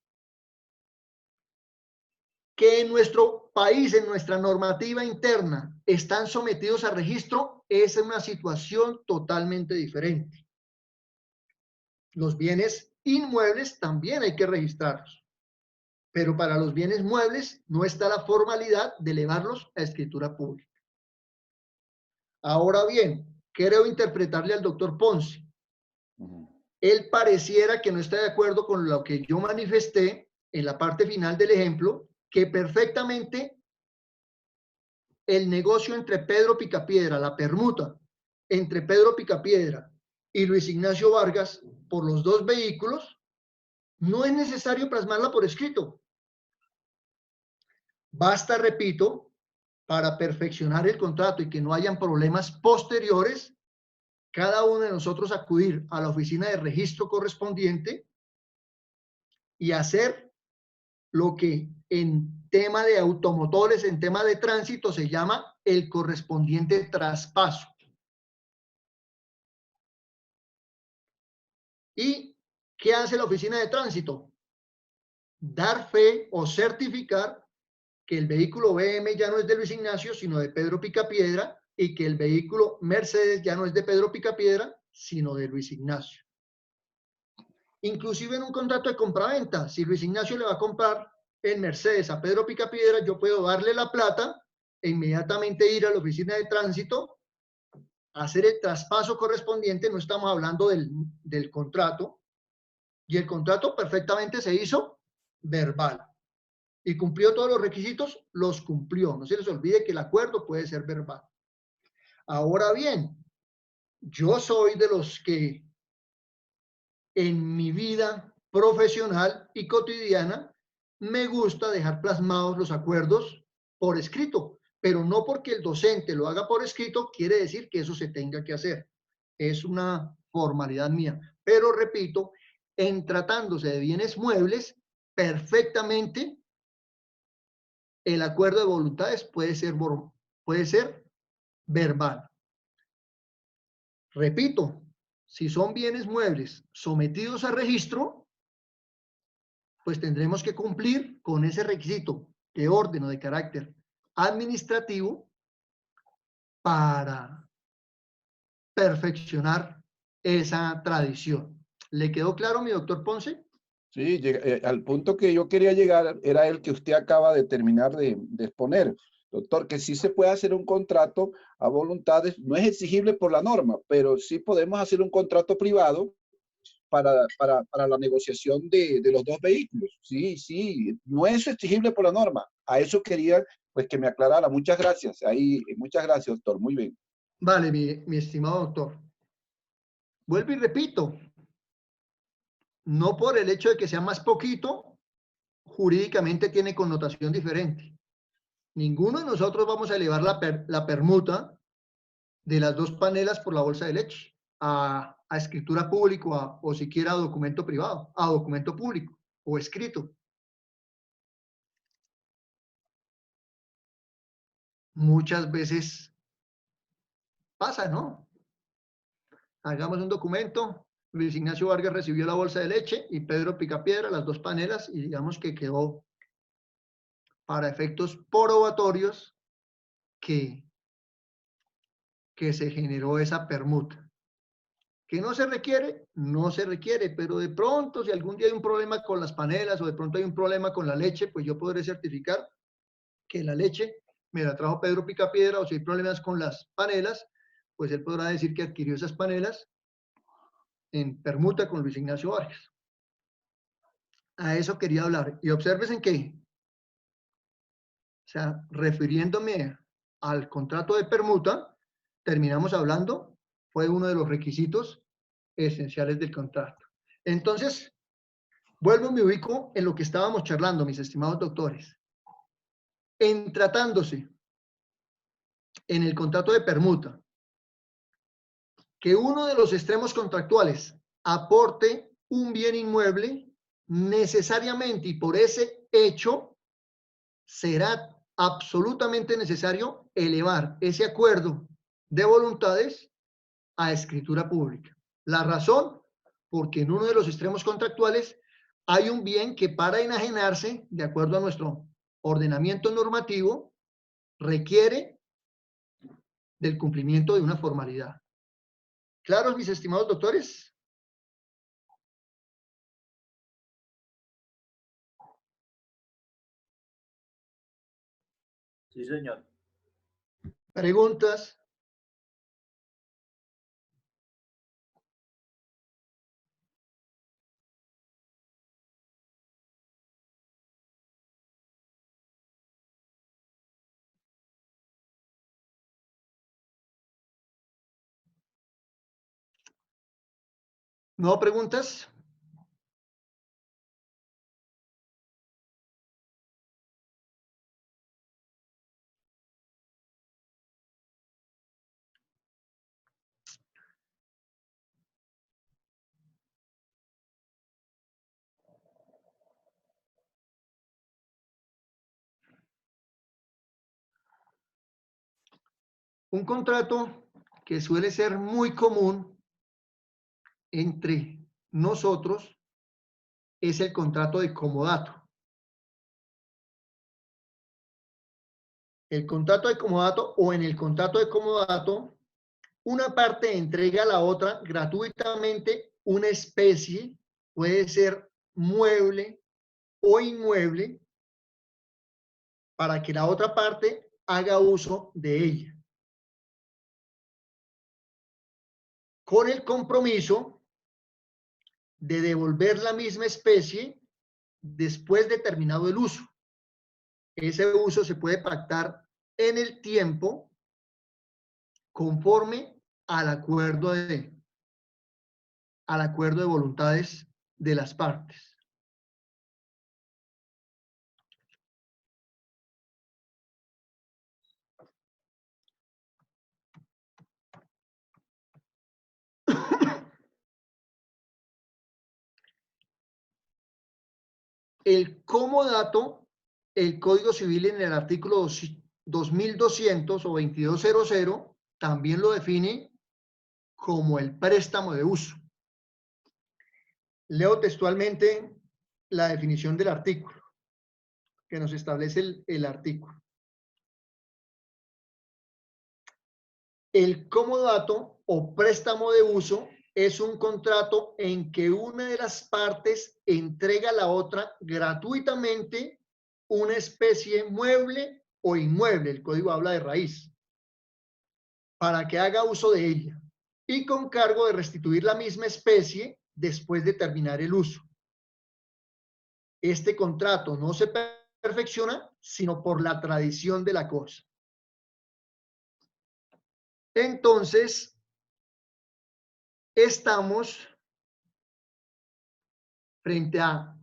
Que en nuestro país, en nuestra normativa interna, están sometidos a registro, es una situación totalmente diferente. Los bienes inmuebles también hay que registrarlos, pero para los bienes muebles no está la formalidad de elevarlos a escritura pública. Ahora bien, quiero interpretarle al doctor Ponce. Él pareciera que no está de acuerdo con lo que yo manifesté en la parte final del ejemplo, que perfectamente el negocio entre Pedro Picapiedra, la permuta entre Pedro Picapiedra y Luis Ignacio Vargas por los dos vehículos, no es necesario plasmarla por escrito. Basta, repito, para perfeccionar el contrato y que no hayan problemas posteriores, cada uno de nosotros acudir a la oficina de registro correspondiente y hacer lo que en tema de automotores, en tema de tránsito, se llama el correspondiente traspaso. ¿Y qué hace la oficina de tránsito? Dar fe o certificar que el vehículo BM ya no es de Luis Ignacio, sino de Pedro Picapiedra, y que el vehículo Mercedes ya no es de Pedro Picapiedra, sino de Luis Ignacio. Inclusive en un contrato de compraventa, si Luis Ignacio le va a comprar el Mercedes a Pedro Picapiedra, yo puedo darle la plata e inmediatamente ir a la oficina de tránsito, hacer el traspaso correspondiente, no estamos hablando del contrato, y el contrato perfectamente se hizo verbal. Y cumplió todos los requisitos, los cumplió. No se les olvide que el acuerdo puede ser verbal. Ahora bien, yo soy de los que en mi vida profesional y cotidiana me gusta dejar plasmados los acuerdos por escrito, pero no porque el docente lo haga por escrito quiere decir que eso se tenga que hacer. Es una formalidad mía. Pero repito, en tratándose de bienes muebles, perfectamente el acuerdo de voluntades puede ser verbal. Repito, si son bienes muebles sometidos a registro, pues tendremos que cumplir con ese requisito de orden o de carácter administrativo para perfeccionar esa tradición. ¿Le quedó claro, mi doctor Ponce? Sí, al punto que yo quería llegar era el que usted acaba de terminar de exponer, doctor, que sí se puede hacer un contrato a voluntades, no es exigible por la norma, pero sí podemos hacer un contrato privado para la negociación de los dos vehículos. Sí, sí, no es exigible por la norma. A eso quería pues que me aclarara. Muchas gracias. Ahí, muchas gracias, doctor. Muy bien. Vale, mi estimado doctor. Vuelvo y repito, no por el hecho de que sea más poquito, jurídicamente tiene connotación diferente. Ninguno de nosotros vamos a elevar la permuta de las dos panelas por la bolsa de leche a escritura pública o siquiera a documento privado, a documento público o escrito. Muchas veces pasa, ¿no? Hagamos un documento, Luis Ignacio Vargas recibió la bolsa de leche y Pedro Picapiedra las dos panelas y digamos que quedó para efectos probatorios que se generó esa permuta. Que no se requiere, no se requiere, pero de pronto si algún día hay un problema con las panelas o de pronto hay un problema con la leche, pues yo podré certificar que la leche me la trajo Pedro Picapiedra, o si hay problemas con las panelas, pues él podrá decir que adquirió esas panelas en permuta con Luis Ignacio Vargas. A eso quería hablar. Y observes en qué. O sea, refiriéndome al contrato de permuta, terminamos hablando, fue uno de los requisitos esenciales del contrato. Entonces, vuelvo y me ubico en lo que estábamos charlando, mis estimados doctores. En tratándose en el contrato de permuta, que uno de los extremos contractuales aporte un bien inmueble, necesariamente y por ese hecho será absolutamente necesario elevar ese acuerdo de voluntades a escritura pública. La razón, porque en uno de los extremos contractuales hay un bien que para enajenarse, de acuerdo a nuestro ordenamiento normativo, requiere del cumplimiento de una formalidad. ¿Claros, mis estimados doctores? Sí, señor. ¿Preguntas? ¿No preguntas? Un contrato que suele ser muy común entre nosotros es el contrato de comodato. El contrato de comodato o en el contrato de comodato, una parte entrega a la otra gratuitamente una especie, puede ser mueble o inmueble, para que la otra parte haga uso de ella, con el compromiso de devolver la misma especie después de terminado el uso. Ese uso se puede pactar en el tiempo conforme al acuerdo de voluntades de las partes. El comodato, el Código Civil en el artículo 2200 o 2200 también lo define como el préstamo de uso. Leo textualmente la definición del artículo que nos establece el artículo. El comodato o préstamo de uso es un contrato en que una de las partes entrega a la otra gratuitamente una especie mueble o inmueble, el código habla de raíz, para que haga uso de ella y con cargo de restituir la misma especie después de terminar el uso. Este contrato no se perfecciona sino por la tradición de la cosa. Entonces, estamos frente a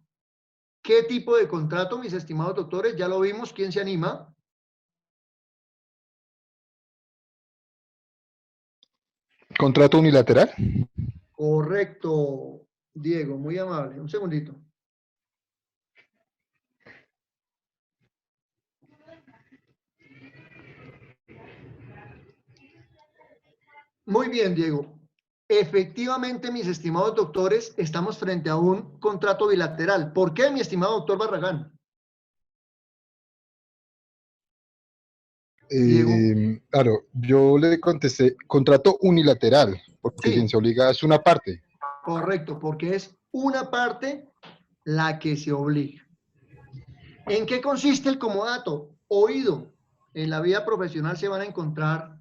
qué tipo de contrato, mis estimados doctores. Ya lo vimos. ¿Quién se anima? ¿Contrato unilateral? Correcto, Diego, muy amable. Un segundito. Muy bien, Diego. Efectivamente, mis estimados doctores, estamos frente a un contrato bilateral. ¿Por qué, mi estimado doctor Barragán? Diego. Claro, yo le contesté contrato unilateral, porque Sí. quien se obliga es una parte. Correcto, porque es una parte la que se obliga. ¿En qué consiste el comodato? Oído. En la vida profesional se van a encontrar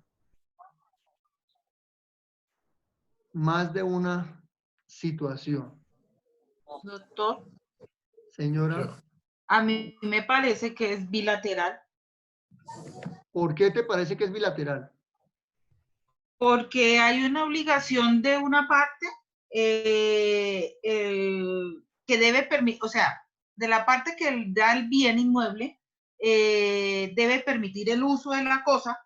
más de una situación. Doctor, Señora, a mí me parece que es bilateral, ¿por qué te parece que es bilateral? porque hay una obligación de una parte que debe permitir, o sea, de la parte que da el bien inmueble, debe permitir el uso de la cosa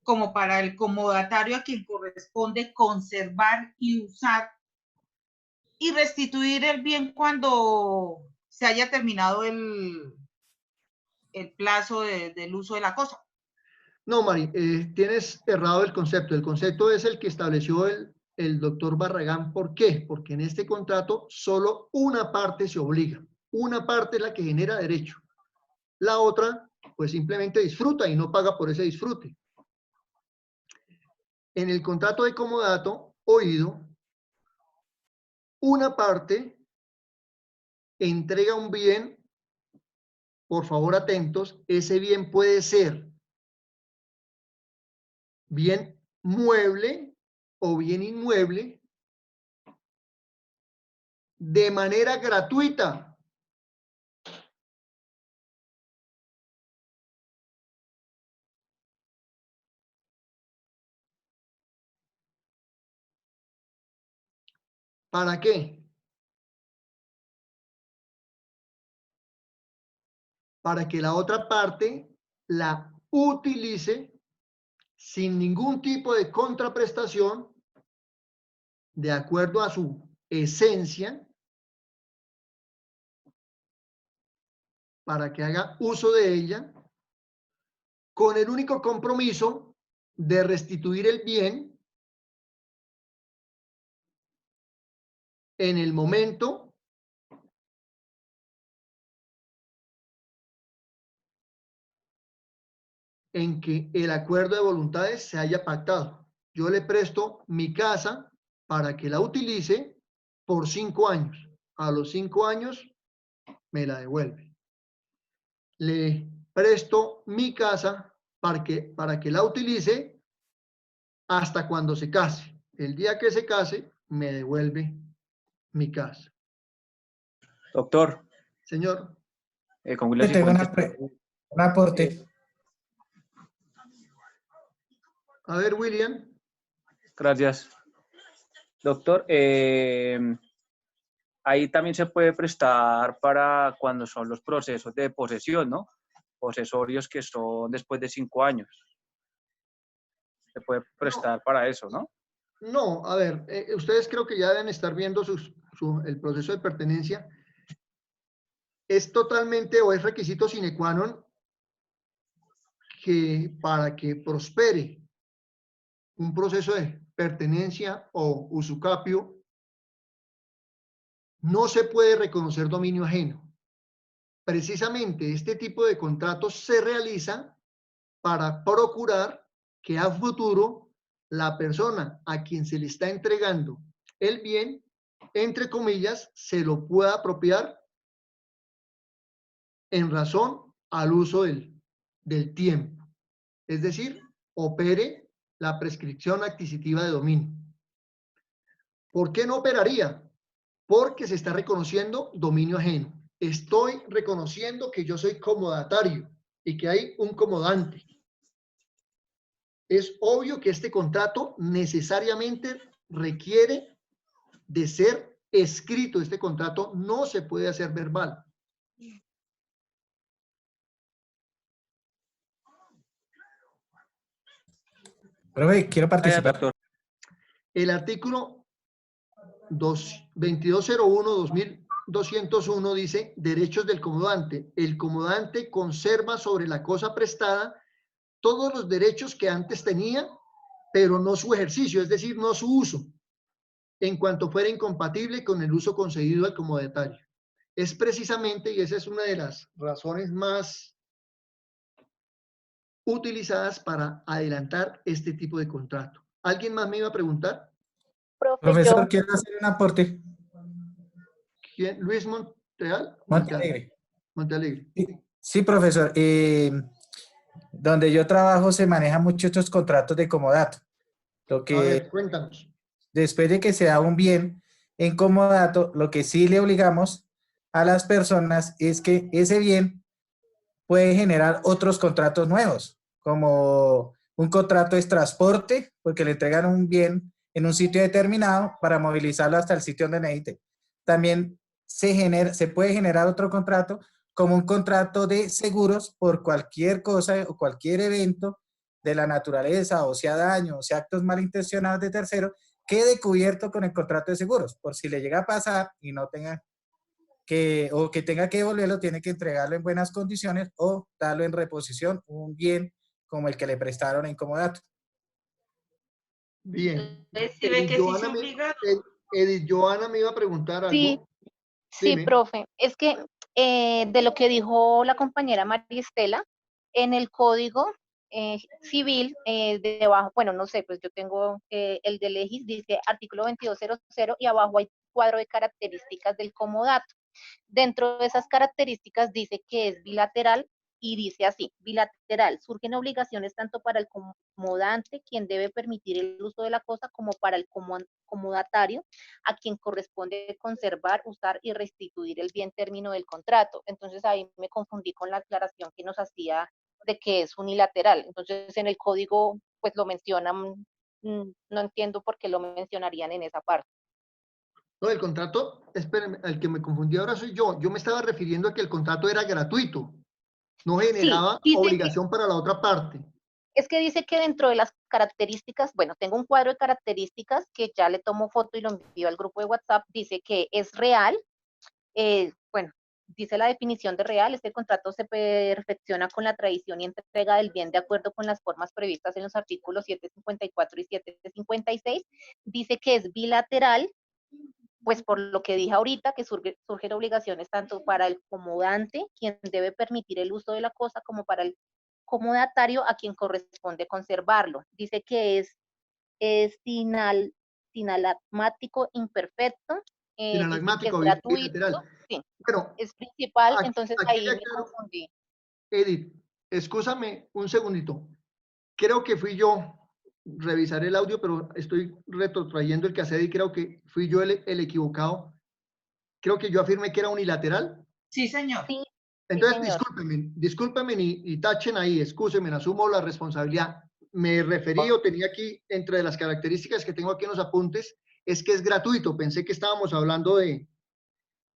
como para el comodatario a quien corresponde conservar y usar y restituir el bien cuando se haya terminado el plazo del uso de la cosa. No, Mari, tienes errado el concepto. El concepto es el que estableció el doctor Barragán. ¿Por qué? Porque en este contrato solo una parte se obliga. Una parte es la que genera derecho. La otra, pues simplemente disfruta y no paga por ese disfrute. En el contrato de comodato, oído, una parte entrega un bien, por favor atentos, ese bien puede ser bien mueble o bien inmueble de manera gratuita. ¿Para qué? Para que la otra parte la utilice sin ningún tipo de contraprestación, de acuerdo a su esencia, para que haga uso de ella, con el único compromiso de restituir el bien en el momento en que el acuerdo de voluntades se haya pactado. Yo le presto mi casa para que la utilice por 5 años. A los 5 años me la devuelve. Le presto mi casa para que la utilice hasta cuando se case. El día que se case, me devuelve mi casa. Doctor, Señor. con William Tengo Cifuentes. un aporte. A ver, William. Gracias. Doctor, ahí también se puede prestar para cuando son los procesos de posesión, ¿no? Posesorios que son después de 5 años. Se puede prestar para eso, ¿no? No, a ver, ustedes creo que ya deben estar viendo el proceso de pertenencia. Es totalmente o es requisito sine qua non que para que prospere un proceso de pertenencia o usucapio, no se puede reconocer dominio ajeno. Precisamente este tipo de contratos se realiza para procurar que a futuro la persona a quien se le está entregando el bien, entre comillas, se lo pueda apropiar en razón al uso del tiempo. Es decir, opere la prescripción adquisitiva de dominio. ¿Por qué no operaría? Porque se está reconociendo dominio ajeno. Estoy reconociendo que yo soy comodatario y que hay un comodante. Es obvio que este contrato necesariamente requiere de ser escrito. Este contrato no se puede hacer verbal. Profe, quiero participar. El artículo 2201-2201 dice derechos del comodante. El comodante conserva sobre la cosa prestada todos los derechos que antes tenía, pero no su ejercicio, es decir, no su uso, en cuanto fuera incompatible con el uso concedido al comodatario. Es precisamente, y esa es una de las razones más utilizadas para adelantar este tipo de contrato. ¿Alguien más me iba a preguntar? Profesor, quiero hacer un aporte. ¿Quién? ¿Luis Monteal? Montealegre. Montealegre. Sí, profesor. Donde yo trabajo se manejan muchos estos contratos de comodato. Lo que, a ver, cuéntanos. Después de que se da un bien en comodato, lo que sí le obligamos a las personas es que ese bien puede generar otros contratos nuevos, como un contrato de transporte, porque le entregan un bien en un sitio determinado para movilizarlo hasta el sitio donde necesite. También se puede generar otro contrato como un contrato de seguros por cualquier cosa o cualquier evento de la naturaleza, o sea daño, o sea actos malintencionados de tercero, quede cubierto con el contrato de seguros. Por si le llega a pasar y no tenga que tenga que devolverlo, tiene que entregarlo en buenas condiciones o darlo en reposición, un bien como el que le prestaron en comodato. Bien. Si ve que sí es obligado. Edith Joana me iba a preguntar algo. Sí, sí, profe. Es que de lo que dijo la compañera María Estela, en el código civil, debajo, bueno, no sé, pues yo tengo el de Legis, dice artículo 2200 y abajo hay cuadro de características del comodato. Dentro de esas características dice que es bilateral y dice así, bilateral, surgen obligaciones tanto para el comodante, quien debe permitir el uso de la cosa, como para el comodatario, a quien corresponde conservar, usar y restituir el bien término del contrato. Entonces ahí me confundí con la aclaración que nos hacía de que es unilateral. Entonces en el código pues lo mencionan, no entiendo por qué lo mencionarían en esa parte. No, el contrato, espérenme, el que me confundí ahora soy yo. Yo me estaba refiriendo a que el contrato era gratuito, no Sí, generaba dice que, obligación para la otra parte. es que dice que dentro de las características, bueno, tengo un cuadro de características que ya le tomo foto y lo envío al grupo de WhatsApp, dice que es real, bueno, dice la definición de real, este contrato se perfecciona con la tradición y entrega del bien de acuerdo con las formas previstas en los artículos 754 y 756, dice que es bilateral, pues por lo que dije ahorita, que surgen obligaciones tanto para el comodante, quien debe permitir el uso de la cosa, como para el comodatario, a quien corresponde conservarlo. Dice que es sinalagmático imperfecto, dice que es Sinalagmático, gratuito, bilateral. sí, Bueno, es principal, aquí, entonces aquí ahí ya me claro, confundí. Edith, excúsame un segundito. Creo que fui yo, revisaré el audio, pero estoy retrotrayendo el cassette y creo que fui yo el equivocado. Creo que yo afirmé que era unilateral. Sí, señor. Sí, Entonces, señor. discúlpenme y tachen ahí, excúsenme, asumo la responsabilidad. Me referí o tenía aquí, entre las características que tengo aquí en los apuntes, es que es gratuito. Pensé que estábamos hablando de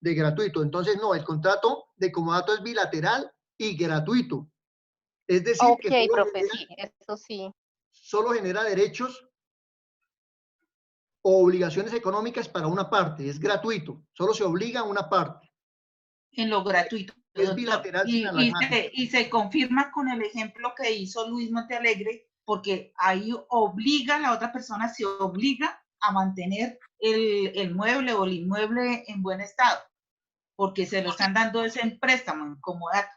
gratuito. Entonces, no, el contrato de comodato es bilateral y gratuito. Es decir, Ok, que profe, sí, eso sí. solo genera derechos o obligaciones económicas para una parte. Es gratuito. Solo se obliga a una parte. En lo gratuito, Es doctor. bilateral Y sinalagmático. se confirma con el ejemplo que hizo Luis Montealegre, porque ahí obliga a la otra persona, se obliga a mantener el mueble o el inmueble en buen estado, porque se lo están dando ese en préstamo, en comodato.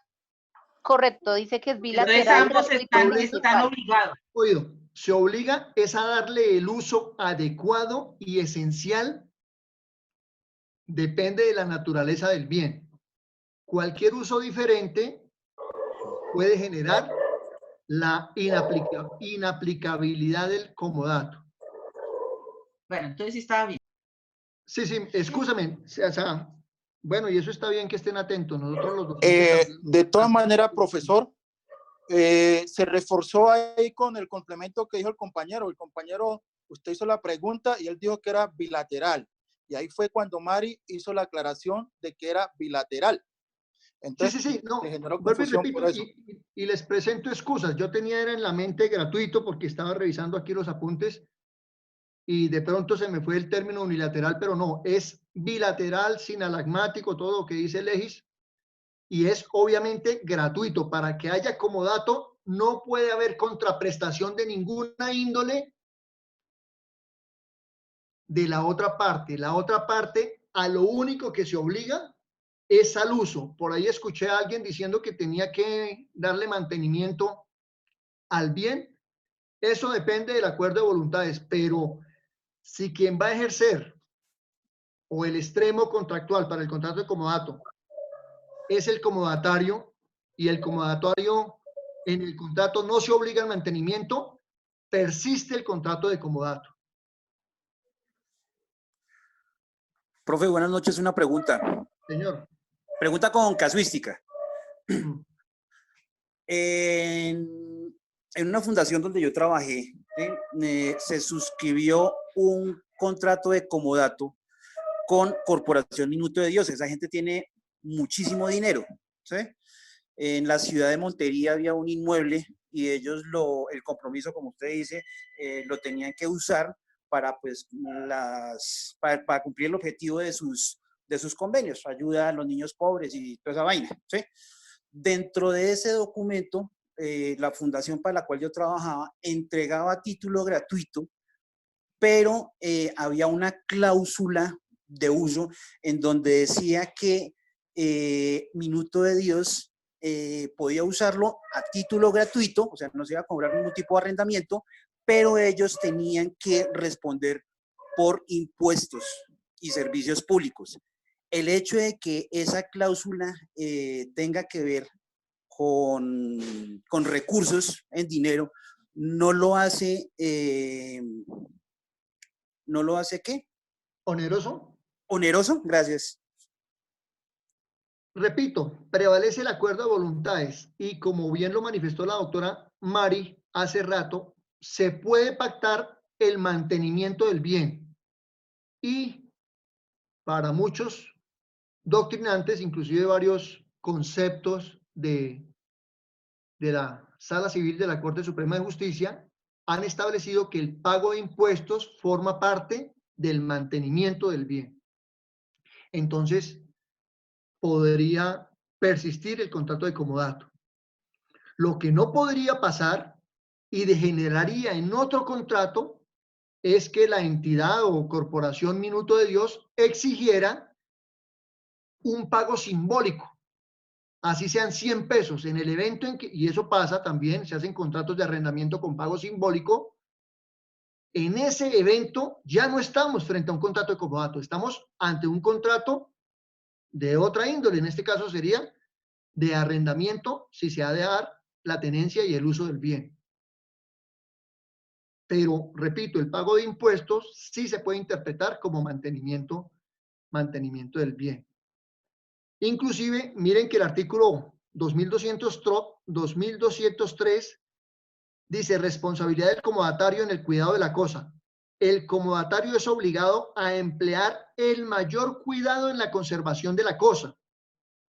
Correcto, dice que es Entonces bilateral, ambos gratuito y están principal. obligados. Oído, se obliga es a darle el uso adecuado y esencial, depende de la naturaleza del bien. Cualquier uso diferente puede generar la inaplicabilidad del comodato. Bueno, entonces sí estaba bien. Sí, excúsame. O sea, bueno, y eso está bien que estén atentos. Nosotros los docentes también. De todas maneras, profesor, se reforzó ahí con el complemento que dijo el compañero. El compañero, usted hizo la pregunta y él dijo que era bilateral. Y ahí fue cuando Mari hizo la aclaración de que era bilateral. Entonces, Sí, no, se generó vuelvo y confusión repito, por eso. y les presento excusas. Yo tenía era en la mente gratuito porque estaba revisando aquí los apuntes y de pronto se me fue el término unilateral, pero no, es bilateral, sinalagmático, todo lo que dice el Legis, y es obviamente gratuito. Para que haya comodato, no puede haber contraprestación de ninguna índole de la otra parte. La otra parte, a lo único que se obliga es al uso. Por ahí escuché a alguien diciendo que tenía que darle mantenimiento al bien. Eso depende del acuerdo de voluntades, pero si quien va a ejercer o el extremo contractual para el contrato de comodato es el comodatario y el comodatario en el contrato no se obliga al mantenimiento, persiste el contrato de comodato. Profe, buenas noches. Una pregunta. Señor. Pregunta con casuística. En una fundación donde yo trabajé, se suscribió un contrato de comodato con Corporación Minuto de Dios. Esa gente tiene muchísimo dinero, ¿sí? En la ciudad de Montería había un inmueble y ellos el compromiso, como usted dice, lo tenían que usar para, pues, para cumplir el objetivo de sus convenios, ayuda a los niños pobres y toda esa vaina, ¿sí? Dentro de ese documento, la fundación para la cual yo trabajaba entregaba título gratuito, pero había una cláusula de uso en donde decía que Minuto de Dios podía usarlo a título gratuito, o sea, no se iba a cobrar ningún tipo de arrendamiento, pero ellos tenían que responder por impuestos y servicios públicos. El hecho de que esa cláusula tenga que ver con recursos en dinero, no lo hace, ¿no lo hace qué? ¿Oneroso? Oneroso, gracias. Repito, prevalece el acuerdo de voluntades y como bien lo manifestó la doctora Mari hace rato, se puede pactar el mantenimiento del bien y para muchos doctrinantes, inclusive varios conceptos de la Sala Civil de la Corte Suprema de Justicia, han establecido que el pago de impuestos forma parte del mantenimiento del bien. Entonces, podría persistir el contrato de comodato. Lo que no podría pasar y degeneraría en otro contrato es que la entidad o corporación Minuto de Dios exigiera un pago simbólico, así sean 100 pesos en el evento en que, y eso pasa también, se hacen contratos de arrendamiento con pago simbólico. En ese evento ya no estamos frente a un contrato de comodato, estamos ante un contrato de otra índole, en este caso sería de arrendamiento, si se ha de dar la tenencia y el uso del bien. Pero, repito, el pago de impuestos sí se puede interpretar como mantenimiento del bien. Inclusive, miren que el artículo 2203 dice responsabilidad del comodatario en el cuidado de la cosa. El comodatario es obligado a emplear el mayor cuidado en la conservación de la cosa.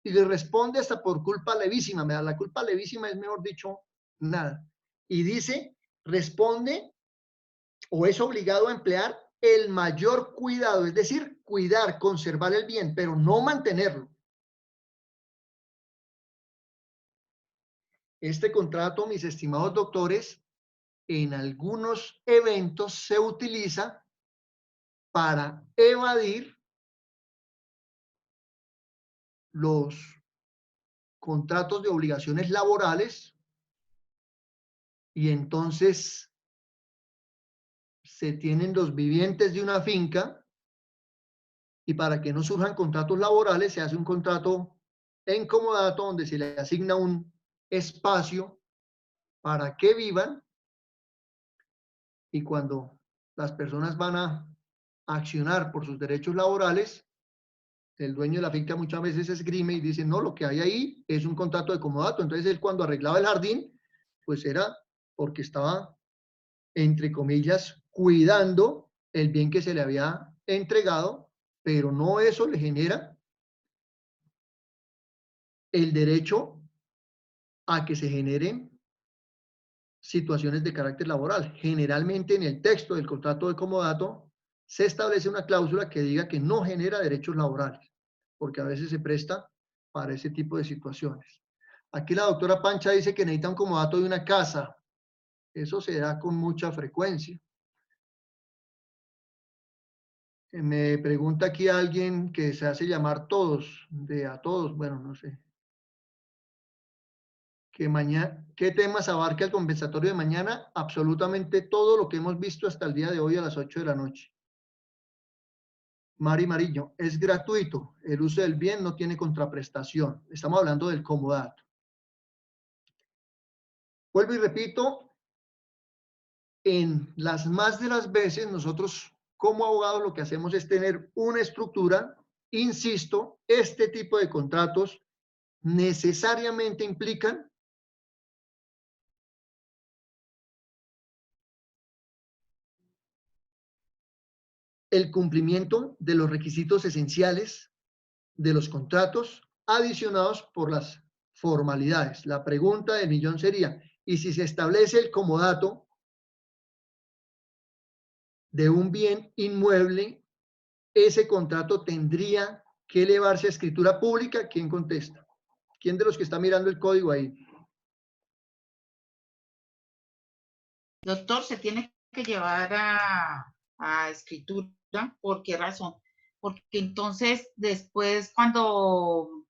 Y le responde hasta por culpa levísima. La culpa levísima es, mejor dicho, nada. Y dice, responde o es obligado a emplear el mayor cuidado, es decir, cuidar, conservar el bien, pero no mantenerlo. Este contrato, mis estimados doctores, en algunos eventos se utiliza para evadir los contratos de obligaciones laborales y entonces se tienen los vivientes de una finca y para que no surjan contratos laborales se hace un contrato en comodato donde se le asigna un espacio para que vivan y cuando las personas van a accionar por sus derechos laborales, el dueño de la finca muchas veces esgrime y dice, no, lo que hay ahí es un contrato de comodato. Entonces él cuando arreglaba el jardín, pues era porque estaba, entre comillas, cuidando el bien que se le había entregado, pero no eso le genera el derecho a que se generen situaciones de carácter laboral. Generalmente en el texto del contrato de comodato se establece una cláusula que diga que no genera derechos laborales, porque a veces se presta para ese tipo de situaciones. Aquí la doctora Pancha dice que necesita un comodato de una casa. Eso se da con mucha frecuencia. Me pregunta aquí alguien que se hace llamar todos, de a todos, bueno, no sé. Que mañana, ¿qué temas abarca el compensatorio de mañana? Absolutamente todo lo que hemos visto hasta el día de hoy a las 8 de la noche. Mari Marillo, es gratuito. El uso del bien no tiene contraprestación. Estamos hablando del comodato. Vuelvo y repito, en las más de las veces nosotros como abogados lo que hacemos es tener una estructura. Insisto, este tipo de contratos necesariamente implican el cumplimiento de los requisitos esenciales de los contratos adicionados por las formalidades. La pregunta del millón sería, ¿y si se establece el comodato de un bien inmueble, ese contrato tendría que elevarse a escritura pública? ¿Quién contesta? ¿Quién de los que está mirando el código ahí? Doctor, se tiene que llevar a escritura. ¿Por qué razón? Porque entonces después cuando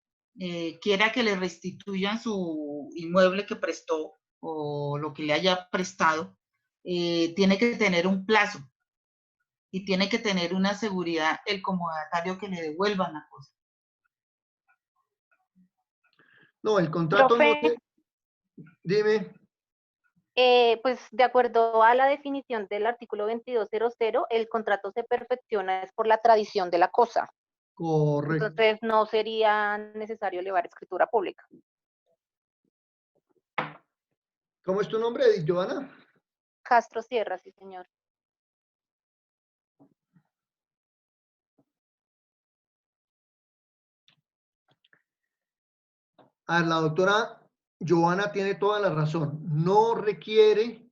quiera que le restituyan su inmueble que prestó o lo que le haya prestado, tiene que tener un plazo y tiene que tener una seguridad el comodatario que le devuelvan la cosa. No, el contrato Profe, no. Dime. Pues de acuerdo a la definición del artículo 2200, el contrato se perfecciona es por la tradición de la cosa. Correcto. Entonces no sería necesario elevar escritura pública. ¿Cómo es tu nombre, Joana? Castro Sierra, sí, señor. A ver, la doctora Joana tiene toda la razón. No requiere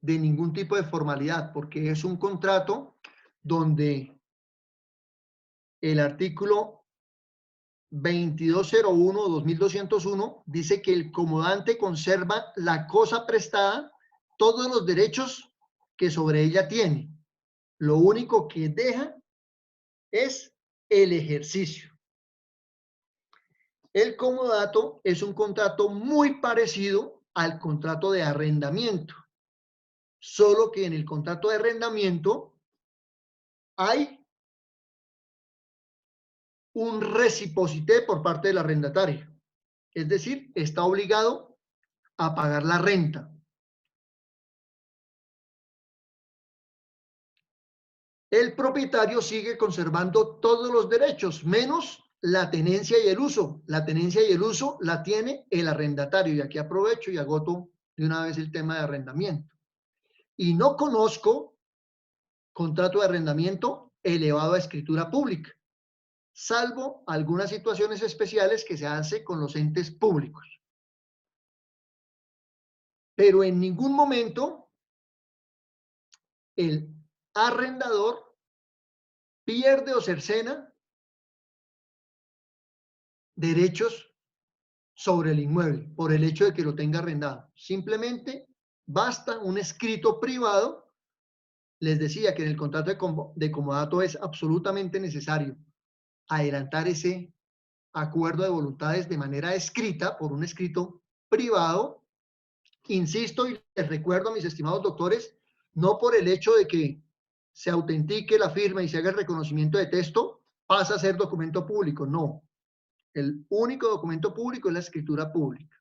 de ningún tipo de formalidad porque es un contrato donde el artículo 2201 o 2201 dice que el comodante conserva la cosa prestada, todos los derechos que sobre ella tiene. Lo único que deja es el ejercicio. El comodato es un contrato muy parecido al contrato de arrendamiento, solo que en el contrato de arrendamiento hay un reciprocité por parte del arrendatario. Es decir, está obligado a pagar la renta. El propietario sigue conservando todos los derechos, menos la tenencia y el uso. La tenencia y el uso la tiene el arrendatario. Y aquí aprovecho y agoto de una vez el tema de arrendamiento. Y no conozco contrato de arrendamiento elevado a escritura pública, salvo algunas situaciones especiales que se hace con los entes públicos. Pero en ningún momento el arrendador pierde o cercena derechos sobre el inmueble por el hecho de que lo tenga arrendado. Simplemente basta un escrito privado. Les decía que en el contrato de comodato es absolutamente necesario adelantar ese acuerdo de voluntades de manera escrita por un escrito privado. Insisto y les recuerdo a mis estimados doctores, no por el hecho de que se autentique la firma y se haga el reconocimiento de texto, pasa a ser documento público. No. El único documento público es la escritura pública.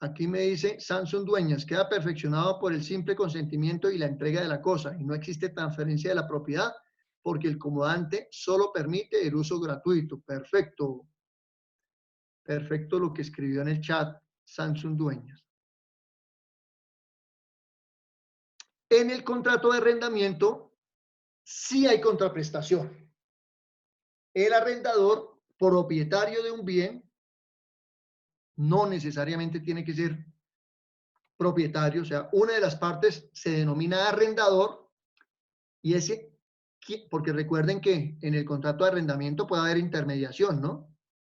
Aquí me dice Samsung Dueñas, queda perfeccionado por el simple consentimiento y la entrega de la cosa y no existe transferencia de la propiedad porque el comodante solo permite el uso gratuito. Perfecto. Perfecto lo que escribió en el chat Samsung Dueñas. En el contrato de arrendamiento sí hay contraprestación. El arrendador, propietario de un bien, no necesariamente tiene que ser propietario, o sea, una de las partes se denomina arrendador y ese, porque recuerden que en el contrato de arrendamiento puede haber intermediación, ¿no?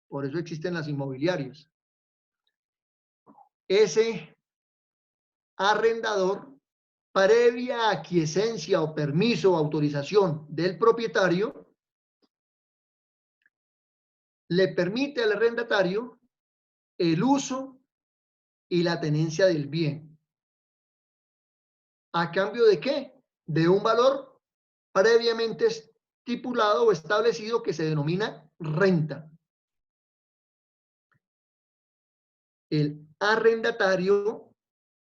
Por eso existen las inmobiliarias. Ese arrendador, previa aquiescencia o permiso o autorización del propietario, le permite al arrendatario el uso y la tenencia del bien. ¿A cambio de qué? De un valor previamente estipulado o establecido que se denomina renta. El arrendatario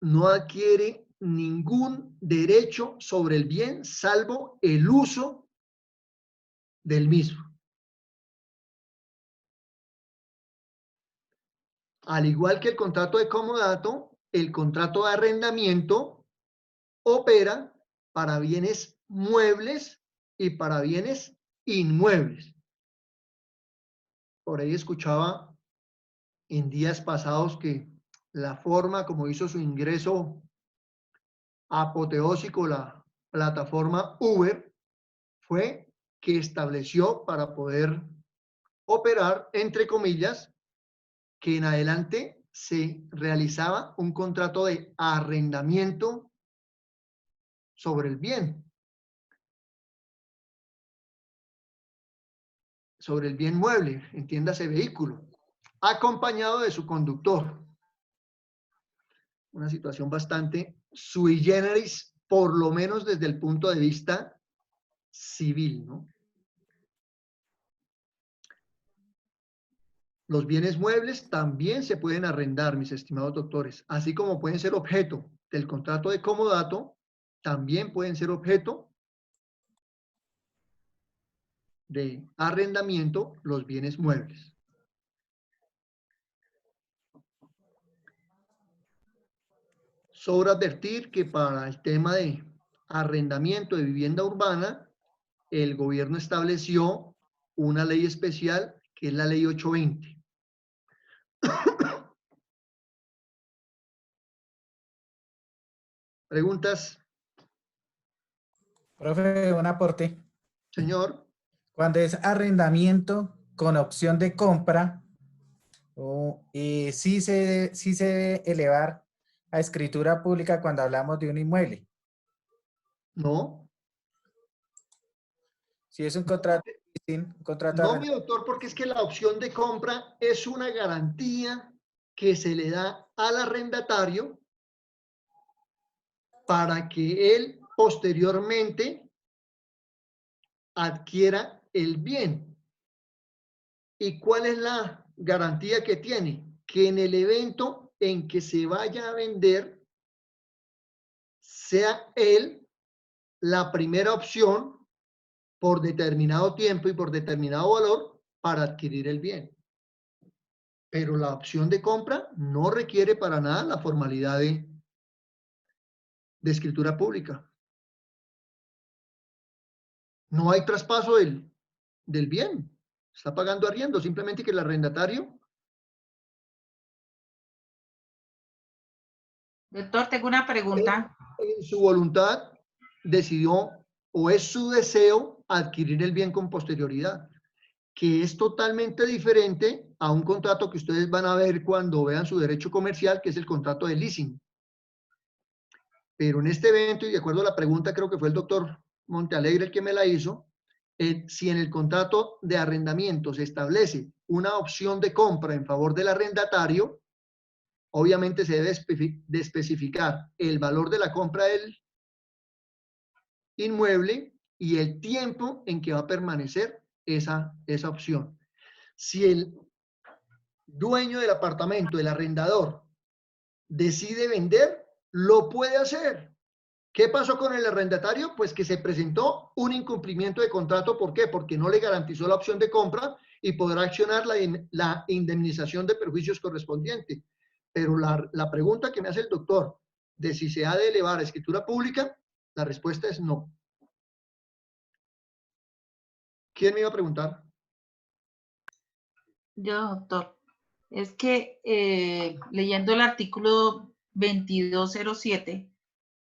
no adquiere ningún derecho sobre el bien salvo el uso del mismo. Al igual que el contrato de comodato, el contrato de arrendamiento opera para bienes muebles y para bienes inmuebles. Por ahí escuchaba en días pasados que la forma como hizo su ingreso apoteósico la plataforma Uber fue que estableció para poder operar, entre comillas, que en adelante se realizaba un contrato de arrendamiento sobre el bien. Sobre el bien mueble, entiéndase vehículo, acompañado de su conductor. Una situación bastante sui generis, por lo menos desde el punto de vista civil, ¿no? Los bienes muebles también se pueden arrendar, mis estimados doctores, así como pueden ser objeto del contrato de comodato, también pueden ser objeto de arrendamiento los bienes muebles. Sobra advertir que para el tema de arrendamiento de vivienda urbana, el gobierno estableció una ley especial que es la ley 820. ¿Preguntas? Profe, un aporte. Señor. Cuando es arrendamiento con opción de compra, sí se debe elevar a escritura pública cuando hablamos de un inmueble. No. Si es un contrato No, mi doctor, porque es que la opción de compra es una garantía que se le da al arrendatario para que él posteriormente adquiera el bien. ¿Y cuál es la garantía que tiene? Que en el evento en que se vaya a vender, sea él la primera opción por determinado tiempo y por determinado valor para adquirir el bien. Pero la opción de compra no requiere para nada la formalidad de escritura pública. No hay traspaso del bien. Está pagando arriendo, simplemente que el arrendatario. Doctor, tengo una pregunta. En su voluntad decidió o es su deseo adquirir el bien con posterioridad, que es totalmente diferente a un contrato que ustedes van a ver cuando vean su derecho comercial, que es el contrato de leasing. Pero en este evento, y de acuerdo a la pregunta, creo que fue el doctor Montealegre el que me la hizo, si en el contrato de arrendamiento se establece una opción de compra en favor del arrendatario, obviamente se debe de especificar el valor de la compra del inmueble y el tiempo en que va a permanecer esa opción. Si el dueño del apartamento, el arrendador, decide vender, lo puede hacer. ¿Qué pasó con el arrendatario? Pues que se presentó un incumplimiento de contrato. ¿Por qué? Porque no le garantizó la opción de compra y podrá accionar la indemnización de perjuicios correspondiente. Pero la pregunta que me hace el doctor de si se ha de elevar a escritura pública, la respuesta es no. ¿Quién me iba a preguntar? Yo, doctor. Es que leyendo el artículo 2207,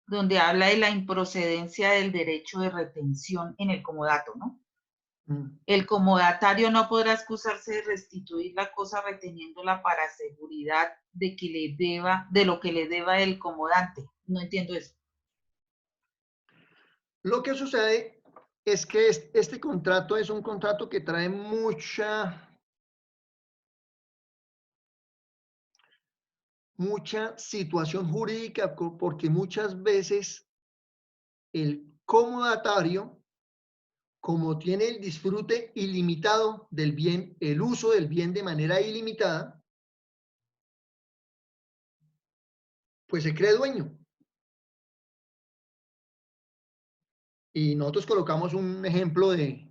donde habla de la improcedencia del derecho de retención en el comodato, ¿no? El comodatario no podrá excusarse de restituir la cosa reteniéndola para seguridad de que le deba, de lo que le deba el comodante. No entiendo eso. Lo que sucede es que este contrato es un contrato que trae mucha situación jurídica, porque muchas veces el comodatario, como tiene el disfrute ilimitado del bien, el uso del bien de manera ilimitada, pues se cree dueño. Y nosotros colocamos un ejemplo de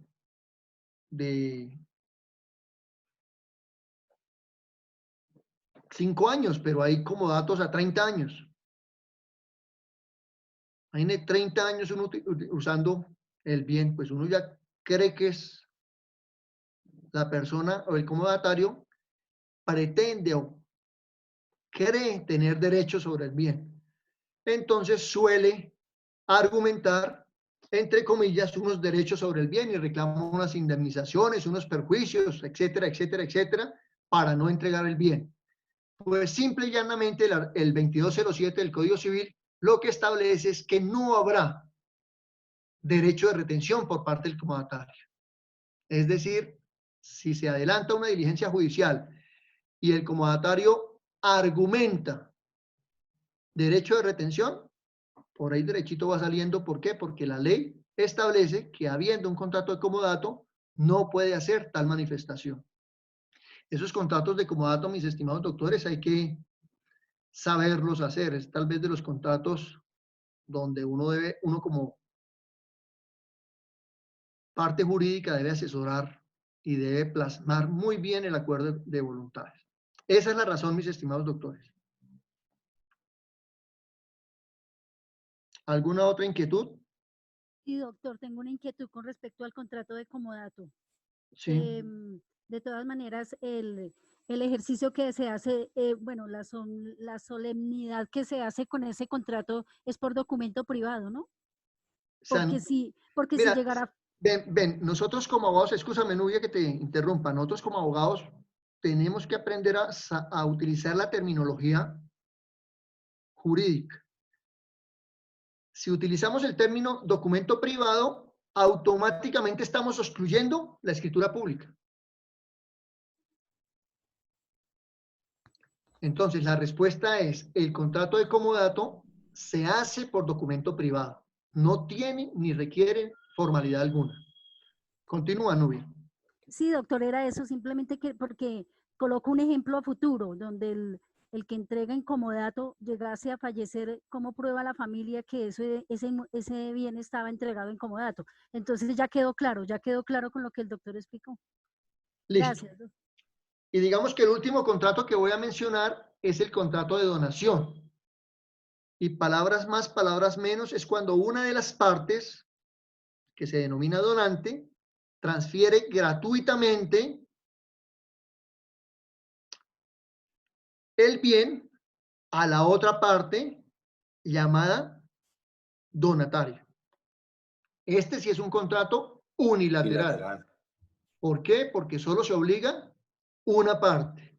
5 años, pero hay comodatos a 30 años. Hay 30 años uno usando el bien, pues uno ya cree que es la persona o el comodatario pretende o cree tener derecho sobre el bien. Entonces suele argumentar, entre comillas, unos derechos sobre el bien y reclama unas indemnizaciones, unos perjuicios, etcétera, etcétera, etcétera, para no entregar el bien. Pues simple y llanamente el 2207 del Código Civil lo que establece es que no habrá derecho de retención por parte del comodatario. Es decir, si se adelanta una diligencia judicial y el comodatario argumenta derecho de retención, por ahí derechito va saliendo. ¿Por qué? Porque la ley establece que habiendo un contrato de comodato no puede hacer tal manifestación. Esos contratos de comodato, mis estimados doctores, hay que saberlos hacer. Es tal vez de los contratos donde uno como parte jurídica debe asesorar y debe plasmar muy bien el acuerdo de voluntades. Esa es la razón, mis estimados doctores. ¿Alguna otra inquietud? Sí, doctor, tengo una inquietud con respecto al contrato de comodato. Sí. De todas maneras, el ejercicio que se hace, bueno, la solemnidad que se hace con ese contrato es por documento privado, ¿no? Porque si Mira, llegara... ven, nosotros como abogados, escúchame, Nubia, que te interrumpa, nosotros como abogados tenemos que aprender a utilizar la terminología jurídica. Si utilizamos el término documento privado, automáticamente estamos excluyendo la escritura pública. Entonces, la respuesta es, el contrato de comodato se hace por documento privado. No tiene ni requiere formalidad alguna. Continúa, Nubia. Sí, doctor, era eso, simplemente que porque coloco un ejemplo a futuro, donde el que entrega en comodato llegase a fallecer, ¿cómo prueba la familia que ese bien estaba entregado en comodato? Entonces ya quedó claro con lo que el doctor explicó. Listo. Gracias, doctor. Y digamos que el último contrato que voy a mencionar es el contrato de donación. Y palabras más, palabras menos, es cuando una de las partes, que se denomina donante, transfiere gratuitamente el bien a la otra parte llamada donatario. Este sí es un contrato unilateral. ¿Por qué? Porque solo se obliga una parte.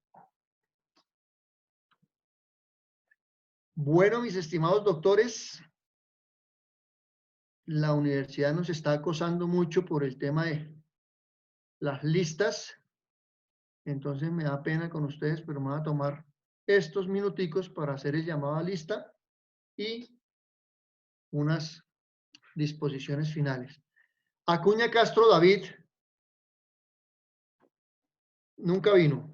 Bueno, mis estimados doctores, la universidad nos está acosando mucho por el tema de las listas. Entonces me da pena con ustedes, pero me voy a tomar estos minuticos para hacer el llamado a lista y unas disposiciones finales. Acuña Castro David nunca vino.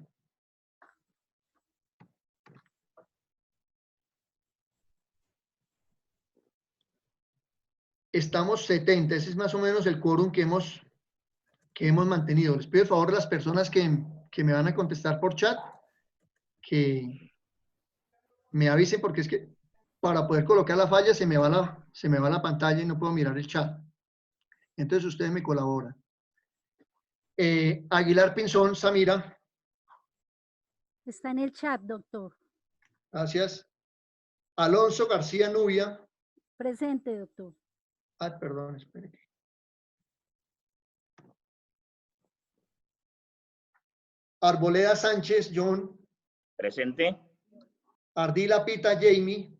Estamos 70, ese es más o menos el quórum que hemos mantenido. Les pido el favor a las personas que me van a contestar por chat, que me avisen, porque es que para poder colocar la falla se me va la pantalla y no puedo mirar el chat. Entonces ustedes me colaboran. Aguilar Pinzón, Samira. Está en el chat, doctor. Gracias. Alonso García Nubia. Presente, doctor. Ah, perdón, espere. Arboleda Sánchez John. Presente. Ardila Pita Jamie.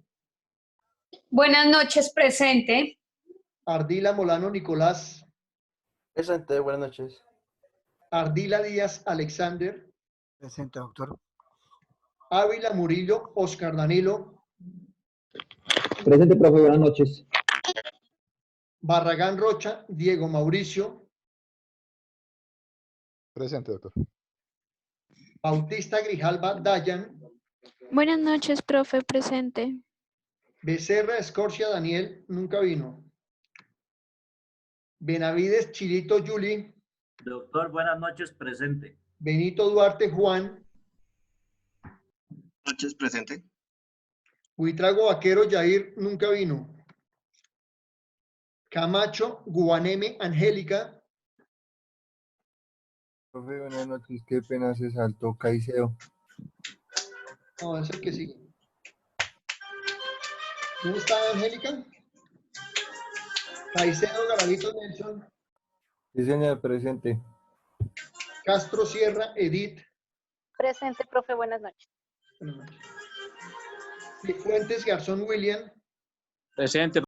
Buenas noches, presente. Ardila Molano Nicolás. Presente, buenas noches. Ardila Díaz Alexander. Presente, doctor. Ávila Murillo Oscar Danilo. Presente, profe, buenas noches. Barragán Rocha Diego Mauricio. Presente, doctor. Bautista Grijalba Dayan. Buenas noches, profe, presente. Becerra Escorcia Daniel, nunca vino. Benavides Chilito Yuli. Doctor, buenas noches, presente. Benito Duarte Juan. Noches, presente. Huitrago Vaquero Yair, nunca vino. Camacho Guaneme Angélica. Profe, buenas noches, qué pena se saltó Caicedo. No, es el que sigue. ¿Dónde está Angélica? Caicedo Garavito Nelson. Sí, señor, presente. Castro Sierra Edith. Presente, profe, buenas noches. Buenas noches. Fuentes Garzón William. Presente.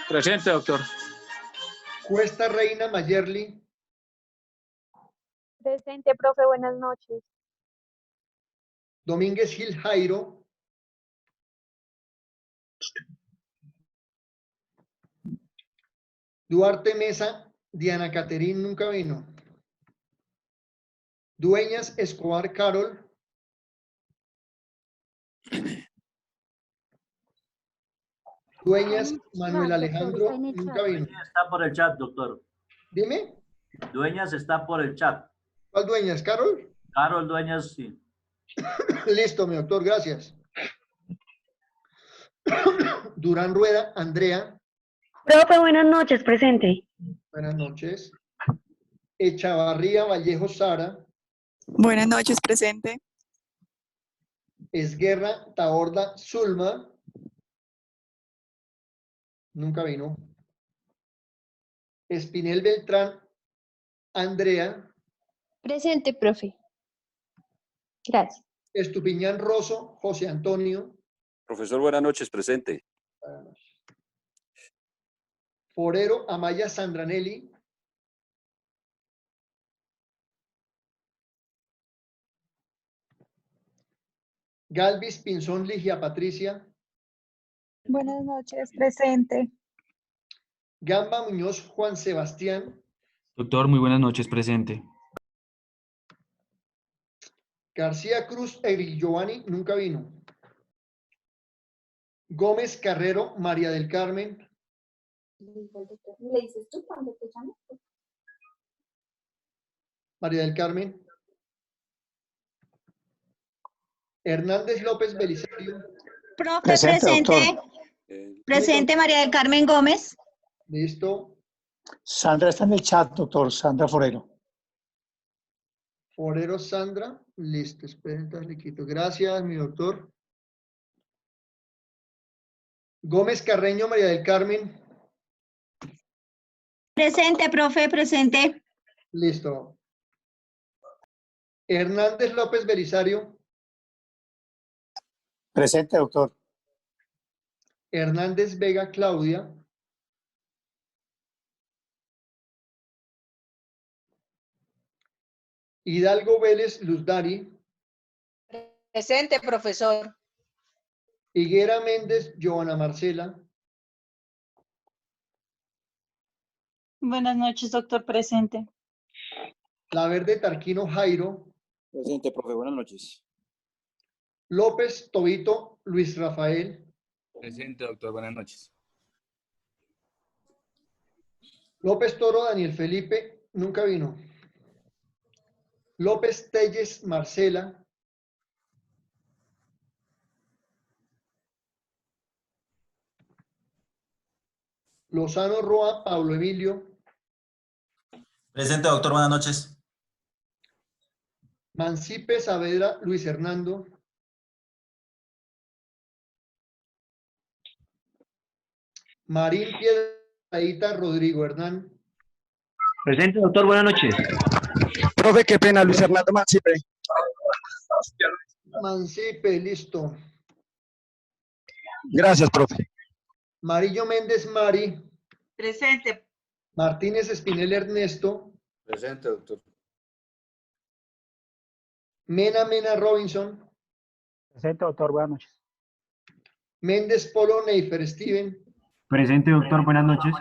Presente, doctor. Cuesta Reina Mayerly. Presente, profe, buenas noches. Domínguez Gil Jairo. Duarte Mesa, Diana Caterín nunca vino. Dueñas Escobar Carol. Dueñas Manuel Alejandro nunca vino. Está por el chat, doctor. Dime. Dueñas está por el chat. ¿Cuál Dueñas? ¿Carol? Carol Dueñas, sí. Listo, mi doctor, gracias. Durán Rueda, Andrea. Profe, buenas noches, presente. Buenas noches. Echavarría Vallejo Sara. Buenas noches, presente. Esguerra Taborda Zulma. Nunca vino. Espinel Beltrán Andrea. Presente, profe. Gracias. Estupiñán Rosso José Antonio. Profesor, buenas noches, presente. Forero Amaya Sandranelli. Galvis Pinzón Ligia Patricia. Buenas noches, presente. Gamba Muñoz Juan Sebastián. Doctor, muy buenas noches, presente. García Cruz Eric Giovanni, nunca vino. Gómez Carrero María del Carmen. ¿Le dices tú cuando te llamas? María del Carmen. Hernández López Belisario. Profe, Presente, presente. doctor. Presente María del Carmen Gómez. Listo. Sandra está en el chat, doctor. Sandra Forero. Forero Sandra. Listo, esperen, entonces le quito. Gracias, mi doctor. Gómez Carreño María del Carmen. Presente, profe, presente. Listo. Hernández López Belisario. Presente, doctor. Hernández Vega Claudia. Hidalgo Vélez Luzdari. Presente, profesor. Higuera Méndez Joana Marcela. Buenas noches, doctor, presente. La Verde Tarquino Jairo. Presente, profe, buenas noches. López Tobito Luis Rafael. Presente, doctor, buenas noches. López Toro Daniel Felipe, nunca vino. López Telles Marcela. Lozano Roa Pablo Emilio. Presente, doctor, buenas noches. Mancipe Saavedra Luis Hernando. Marín Piedrahíta Rodrigo Hernán. Presente, doctor, buenas noches. Profe, qué pena, Luis Hernando Mancipe. Mancipe, listo. Gracias, profe. Marillo Méndez Mari. Presente. Martínez Espinel Ernesto. Presente, doctor. Mena Mena Robinson. Presente, doctor, buenas noches. Méndez Polo Neifer Steven. Presente, doctor, buenas noches.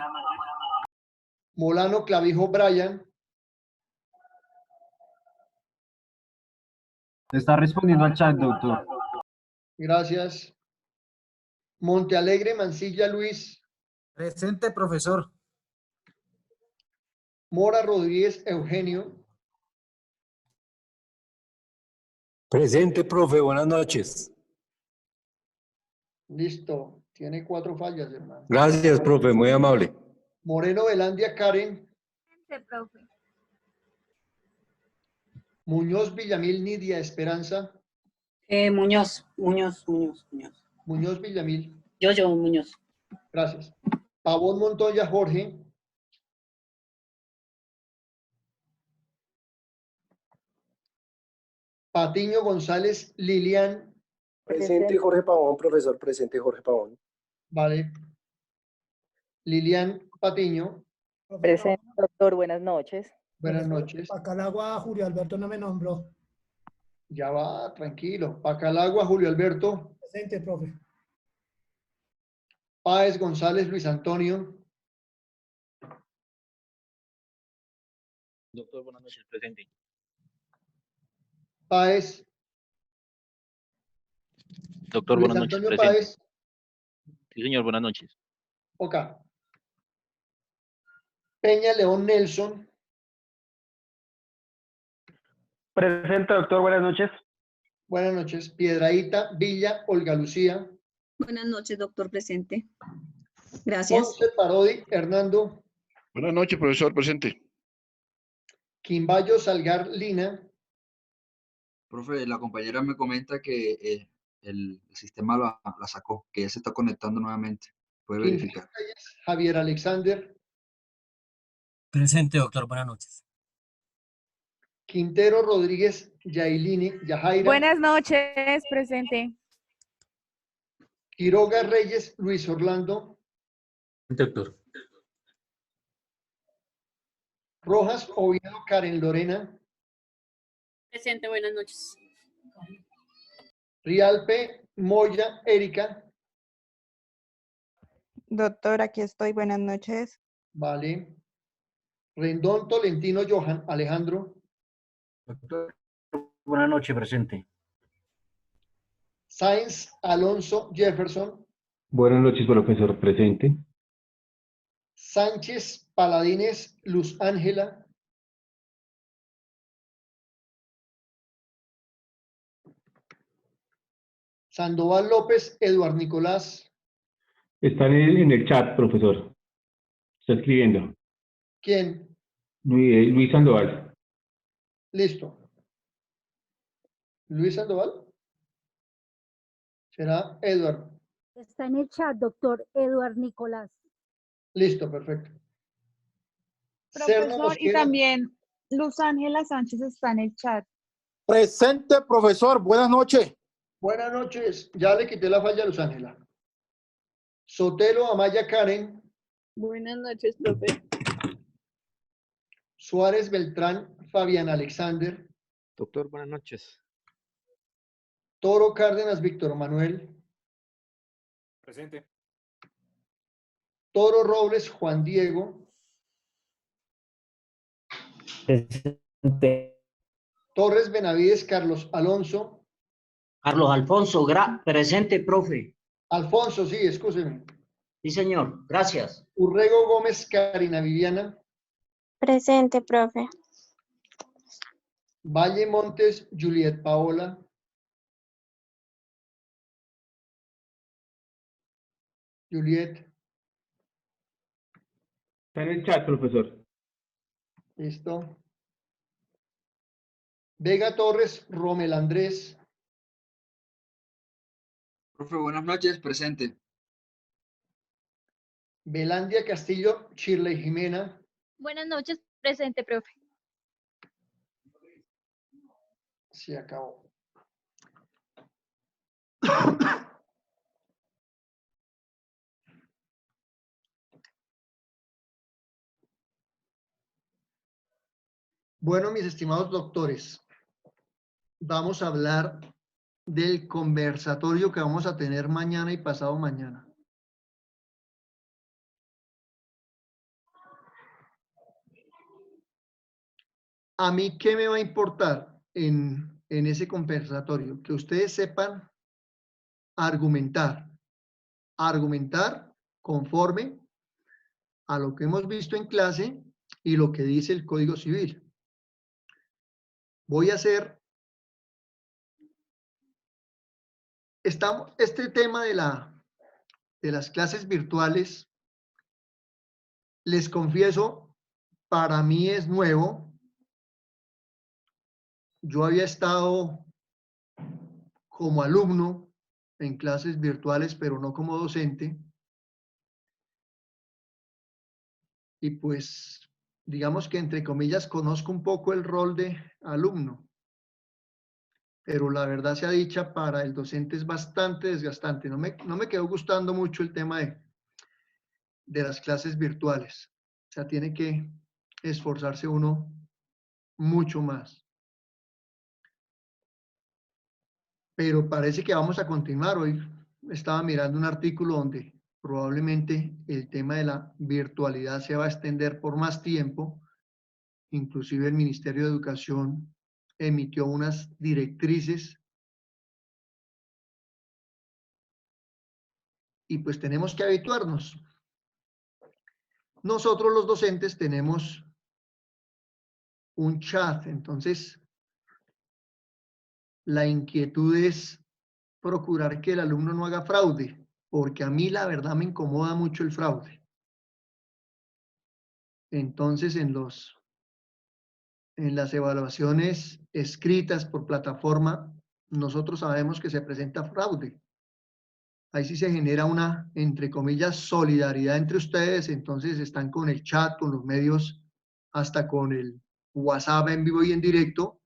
Molano Clavijo Brian. Está respondiendo al chat, doctor. Gracias. Montealegre Mancilla Luis. Presente, profesor. Mora Rodríguez Eugenio. Presente, profe, buenas noches. Listo. Tiene 4 fallas, hermano. Gracias, profe, muy amable. Moreno Velandia Karen. Presente, profe. Muñoz Villamil Nidia Esperanza. Muñoz. Muñoz Villamil. Yo, Muñoz. Gracias. Pavón Montoya Jorge. Patiño González Lilian. Presente Jorge Pavón, profesor, presente Jorge Pavón. Vale. Lilian Patiño. Presente, doctor, buenas noches. Buenas noches. Pacalagua, Julio Alberto no me nombró. Ya va, tranquilo. Pacalagua, Julio Alberto. Presente, profe. Páez González Luis Antonio. Doctor, buenas noches, presente. Páez. Doctor, Luis buenas noches, Antonio presente. Páez. Sí, señor, buenas noches. Ok. Peña León Nelson. Presente, doctor, buenas noches. Buenas noches. Piedrahíta Villa Olga Lucía. Buenas noches, doctor, presente. Gracias. Ponce Parodi Hernando. Buenas noches, profesor, presente. Quimbayo Salgar Lina. Profe, la compañera me comenta que el sistema la sacó, que ya se está conectando nuevamente. ¿Puede verificar? Javier Alexander. Presente, doctor. Buenas noches. Quintero Rodríguez Yajaira. Buenas noches, presente. Quiroga Reyes Luis Orlando. Doctor. Rojas Oviedo Karen Lorena. Presente, buenas noches. Rialpe Moya Erika. Doctor, aquí estoy. Buenas noches. Vale. Rendón Tolentino Johan Alejandro. Doctor, buenas noches, presente. Sáenz Alonso Jefferson. Buenas noches, profesor, presente. Sánchez Paladines Luz Ángela. Sandoval López Eduard Nicolás. Están en el chat, profesor. Está escribiendo. ¿Quién? Luis Sandoval. Listo. ¿Luis Sandoval? ¿Será Eduard? Está en el chat, doctor Eduard Nicolás. Listo, perfecto. Profesor, y también Luz Ángela Sánchez está en el chat. Presente, profesor. Buenas noches. Buenas noches. Ya le quité la falla a Luz Ángela. Sotelo Amaya Karen. Buenas noches, profe. Suárez Beltrán Fabián Alexander. Doctor, buenas noches. Toro Cárdenas Víctor Manuel. Presente. Toro Robles Juan Diego. Presente. Torres Benavides Carlos Alonso. Carlos Alfonso, presente, profe. Alfonso, sí, escúcheme. Sí, señor, gracias. Urrego Gómez Karina Viviana. Presente, profe. Valle Montes Juliet Paola. Juliet. Está en el chat, profesor. Listo. Vega Torres Romel Andrés. Profe, buenas noches, presente. Belandia Castillo Shirley Jimena. Buenas noches, presente, profe. Se acabó. Bueno, mis estimados doctores, vamos a hablar del conversatorio que vamos a tener mañana y pasado mañana. A mí, ¿qué me va a importar en ese conversatorio? Que ustedes sepan argumentar conforme a lo que hemos visto en clase y lo que dice el Código Civil. Voy a hacer este tema de las clases virtuales. Les confieso, para mí es nuevo. Yo había estado como alumno en clases virtuales, pero no como docente. Y pues, digamos que entre comillas, conozco un poco el rol de alumno. Pero la verdad sea dicha, para el docente es bastante desgastante. No me quedó gustando mucho el tema de las clases virtuales. O sea, tiene que esforzarse uno mucho más. Pero parece que vamos a continuar. Hoy estaba mirando un artículo donde probablemente el tema de la virtualidad se va a extender por más tiempo. Inclusive el Ministerio de Educación emitió unas directrices. Y pues tenemos que habituarnos. Nosotros los docentes tenemos un chat, entonces la inquietud es procurar que el alumno no haga fraude, porque a mí la verdad me incomoda mucho el fraude. Entonces en en las evaluaciones escritas por plataforma, nosotros sabemos que se presenta fraude. Ahí sí se genera una, entre comillas, solidaridad entre ustedes, entonces están con el chat, con los medios, hasta con el WhatsApp en vivo y en directo,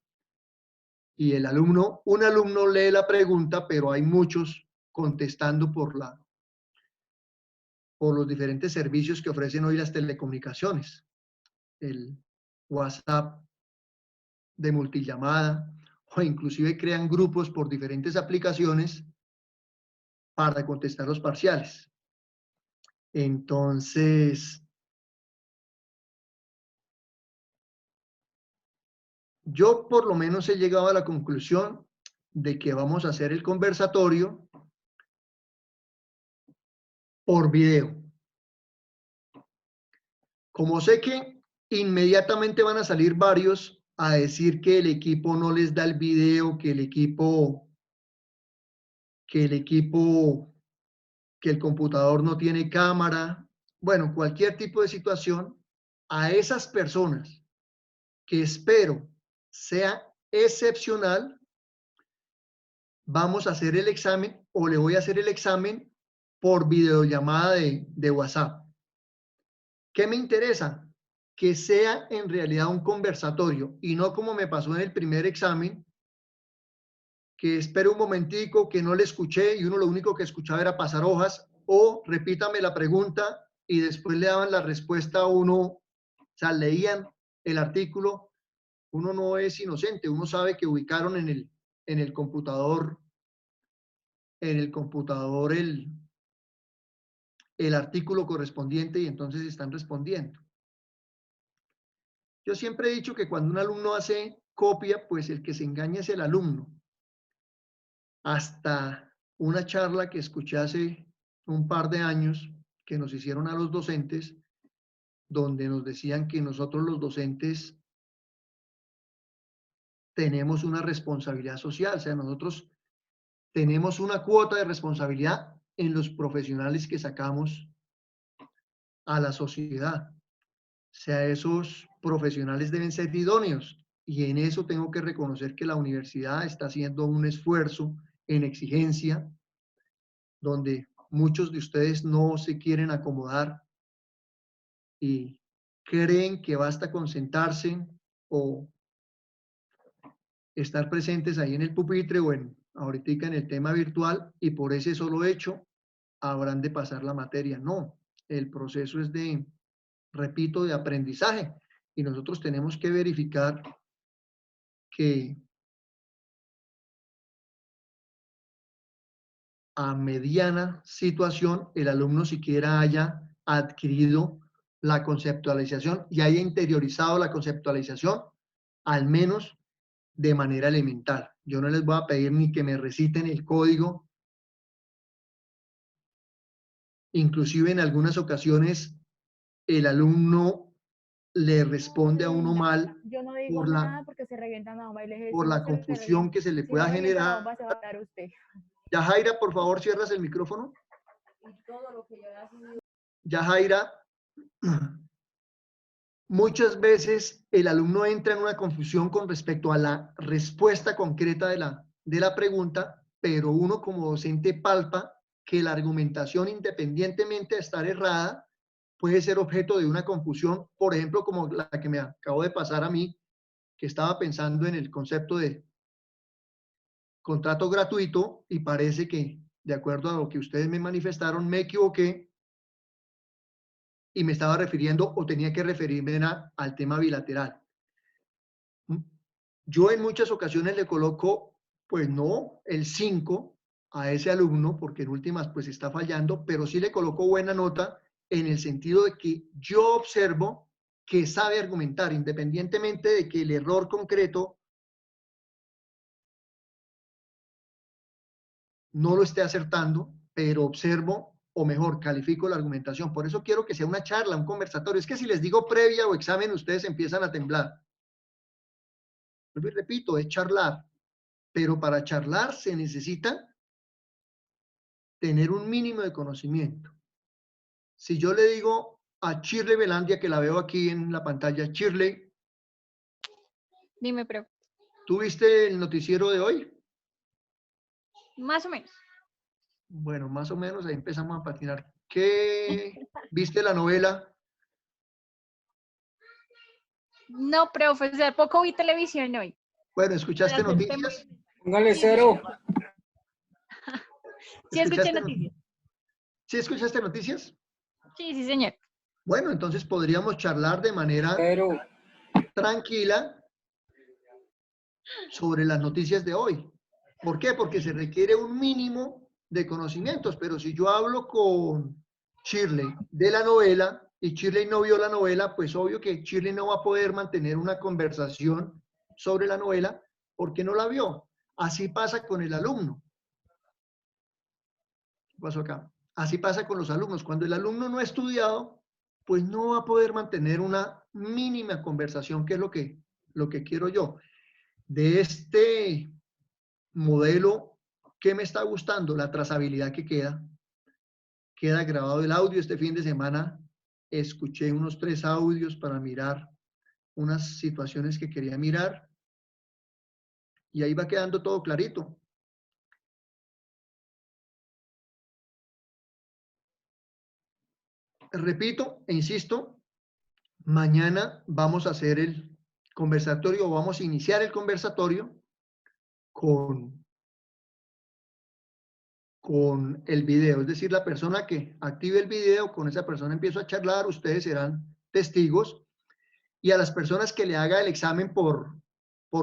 y el alumno, un alumno lee la pregunta, pero hay muchos contestando por los diferentes servicios que ofrecen hoy las telecomunicaciones, el WhatsApp de multillamada, o inclusive crean grupos por diferentes aplicaciones para contestar los parciales. Entonces, yo por lo menos he llegado a la conclusión de que vamos a hacer el conversatorio por video. Como sé que inmediatamente van a salir varios a decir que el equipo no les da el video, que el computador no tiene cámara, bueno, cualquier tipo de situación, a esas personas que espero sea excepcional, vamos a hacer el examen o le voy a hacer el examen por videollamada de WhatsApp. ¿Qué me interesa? Que sea en realidad un conversatorio y no como me pasó en el primer examen, que espere un momentico, que no le escuché y uno lo único que escuchaba era pasar hojas o repítame la pregunta y después le daban la respuesta a uno, o sea, leían el artículo. Uno no es inocente, uno sabe que ubicaron en el computador, el artículo correspondiente y entonces están respondiendo. Yo siempre he dicho que cuando un alumno hace copia, pues el que se engaña es el alumno. Hasta una charla que escuché hace un par de años que nos hicieron a los docentes, donde nos decían que nosotros los docentes tenemos una responsabilidad social, o sea, nosotros tenemos una cuota de responsabilidad en los profesionales que sacamos a la sociedad. O sea, esos profesionales deben ser idóneos y en eso tengo que reconocer que la universidad está haciendo un esfuerzo en exigencia, donde muchos de ustedes no se quieren acomodar y creen que basta con sentarse o estar presentes ahí en el pupitre o ahorita en el tema virtual y por ese solo hecho habrán de pasar la materia. No, el proceso es de, repito, de aprendizaje y nosotros tenemos que verificar que a mediana situación el alumno siquiera haya adquirido la conceptualización y haya interiorizado la conceptualización, al menos de manera elemental. Yo no les voy a pedir ni que me reciten el código. Inclusive en algunas ocasiones el alumno le responde a uno mal Yo no digo por nada porque se revienta la bomba y le dije, por si la no se le confusión revienta- que se le si pueda no revienta la generar. bomba, se va a matar usted. Yajaira, por favor, cierras el micrófono. Y todo lo que yo he sido... Yajaira, muchas veces el alumno entra en una confusión con respecto a la respuesta concreta de la pregunta, pero uno como docente palpa que la argumentación, independientemente de estar errada, puede ser objeto de una confusión, por ejemplo, como la que me acabó de pasar a mí, que estaba pensando en el concepto de contrato gratuito y parece que, de acuerdo a lo que ustedes me manifestaron, me equivoqué y me estaba refiriendo o tenía que referirme al tema bilateral. Yo en muchas ocasiones le coloco, pues no el 5 a ese alumno, porque en últimas pues está fallando, pero sí le coloco buena nota en el sentido de que yo observo que sabe argumentar, independientemente de que el error concreto no lo esté acertando, pero observo, o mejor, califico la argumentación. Por eso quiero que sea una charla, un conversatorio. Es que si les digo previa o examen, ustedes empiezan a temblar. Vuelvo y repito, es charlar. Pero para charlar se necesita tener un mínimo de conocimiento. Si yo le digo a Shirley Belandia, que la veo aquí en la pantalla, Shirley, Dime, profe. ¿Tú viste el noticiero de hoy? Más o menos. Bueno, más o menos ahí empezamos a patinar. ¿Qué viste la novela? No, profe, hace poco vi televisión hoy. Bueno, ¿escuchaste Para hacer tema- noticias? Póngale cero. Sí, escuché ¿Escuchaste noticias. ¿Sí escuchaste noticias? Sí, sí, señor. Bueno, entonces podríamos charlar de manera tranquila sobre las noticias de hoy. ¿Por qué? Porque se requiere un mínimo de conocimientos, pero si yo hablo con Shirley de la novela y Shirley no vio la novela, pues obvio que Shirley no va a poder mantener una conversación sobre la novela porque no la vio. Así pasa con el alumno. ¿Qué pasó acá? Así pasa con los alumnos. Cuando el alumno no ha estudiado, pues no va a poder mantener una mínima conversación, que es lo que quiero yo. De este modelo, ¿qué me está gustando? La trazabilidad que queda. Queda grabado el audio. Este fin de semana escuché unos 3 audios para mirar unas situaciones que quería mirar y ahí va quedando todo clarito. Repito e insisto, mañana vamos a hacer el conversatorio, o vamos a iniciar el conversatorio con el video. Es decir, la persona que active el video, con esa persona empiezo a charlar, ustedes serán testigos, y a las personas que le haga el examen por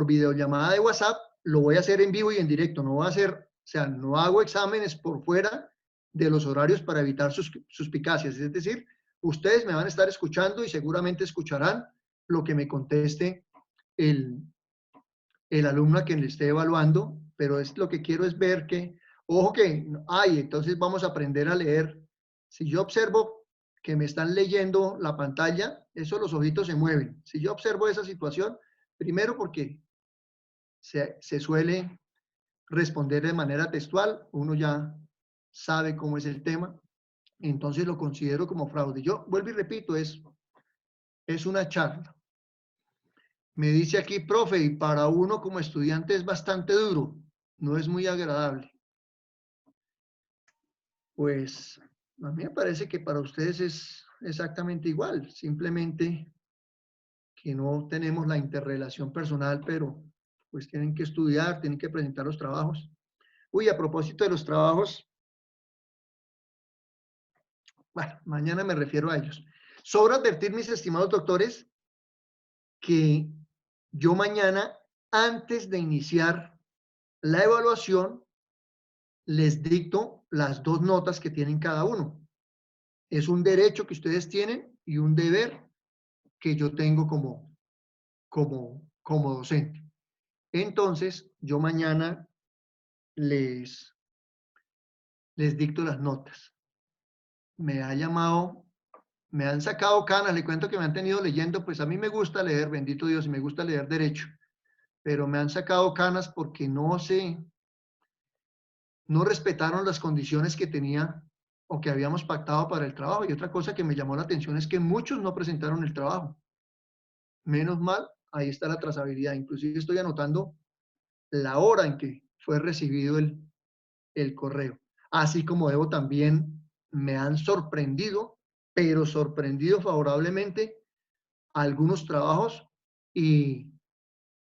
videollamada de WhatsApp, lo voy a hacer en vivo y en directo. No voy a hacer, o sea, no hago exámenes por fuera de los horarios para evitar suspicacias. Es decir, ustedes me van a estar escuchando y seguramente escucharán lo que me conteste el alumno a quien le esté evaluando, pero es lo que quiero es ver que, ojo que, entonces vamos a aprender a leer. Si yo observo que me están leyendo la pantalla, eso los ojitos se mueven. Si yo observo esa situación, primero porque se suele responder de manera textual, uno ya sabe cómo es el tema, entonces lo considero como fraude. Yo vuelvo y repito, es una charla. Me dice aquí, profe, y para uno como estudiante es bastante duro, no es muy agradable. Pues a mí me parece que para ustedes es exactamente igual, simplemente que no tenemos la interrelación personal, pero pues tienen que estudiar, tienen que presentar los trabajos. Uy, a propósito de los trabajos, bueno, mañana me refiero a ellos. Sobra advertir, mis estimados doctores, que yo mañana, antes de iniciar la evaluación, les dicto las 2 notas que tienen cada uno. Es un derecho que ustedes tienen y un deber que yo tengo como docente. Entonces, yo mañana les dicto las notas. Me han sacado canas, le cuento que me han tenido leyendo, pues a mí me gusta leer, bendito Dios, y me gusta leer derecho, pero me han sacado canas porque no respetaron las condiciones que tenía o que habíamos pactado para el trabajo. Y otra cosa que me llamó la atención es que muchos no presentaron el trabajo. Menos mal, ahí está la trazabilidad. Inclusive estoy anotando la hora en que fue recibido el correo. Así como debo también, me han sorprendido, pero sorprendido favorablemente, algunos trabajos y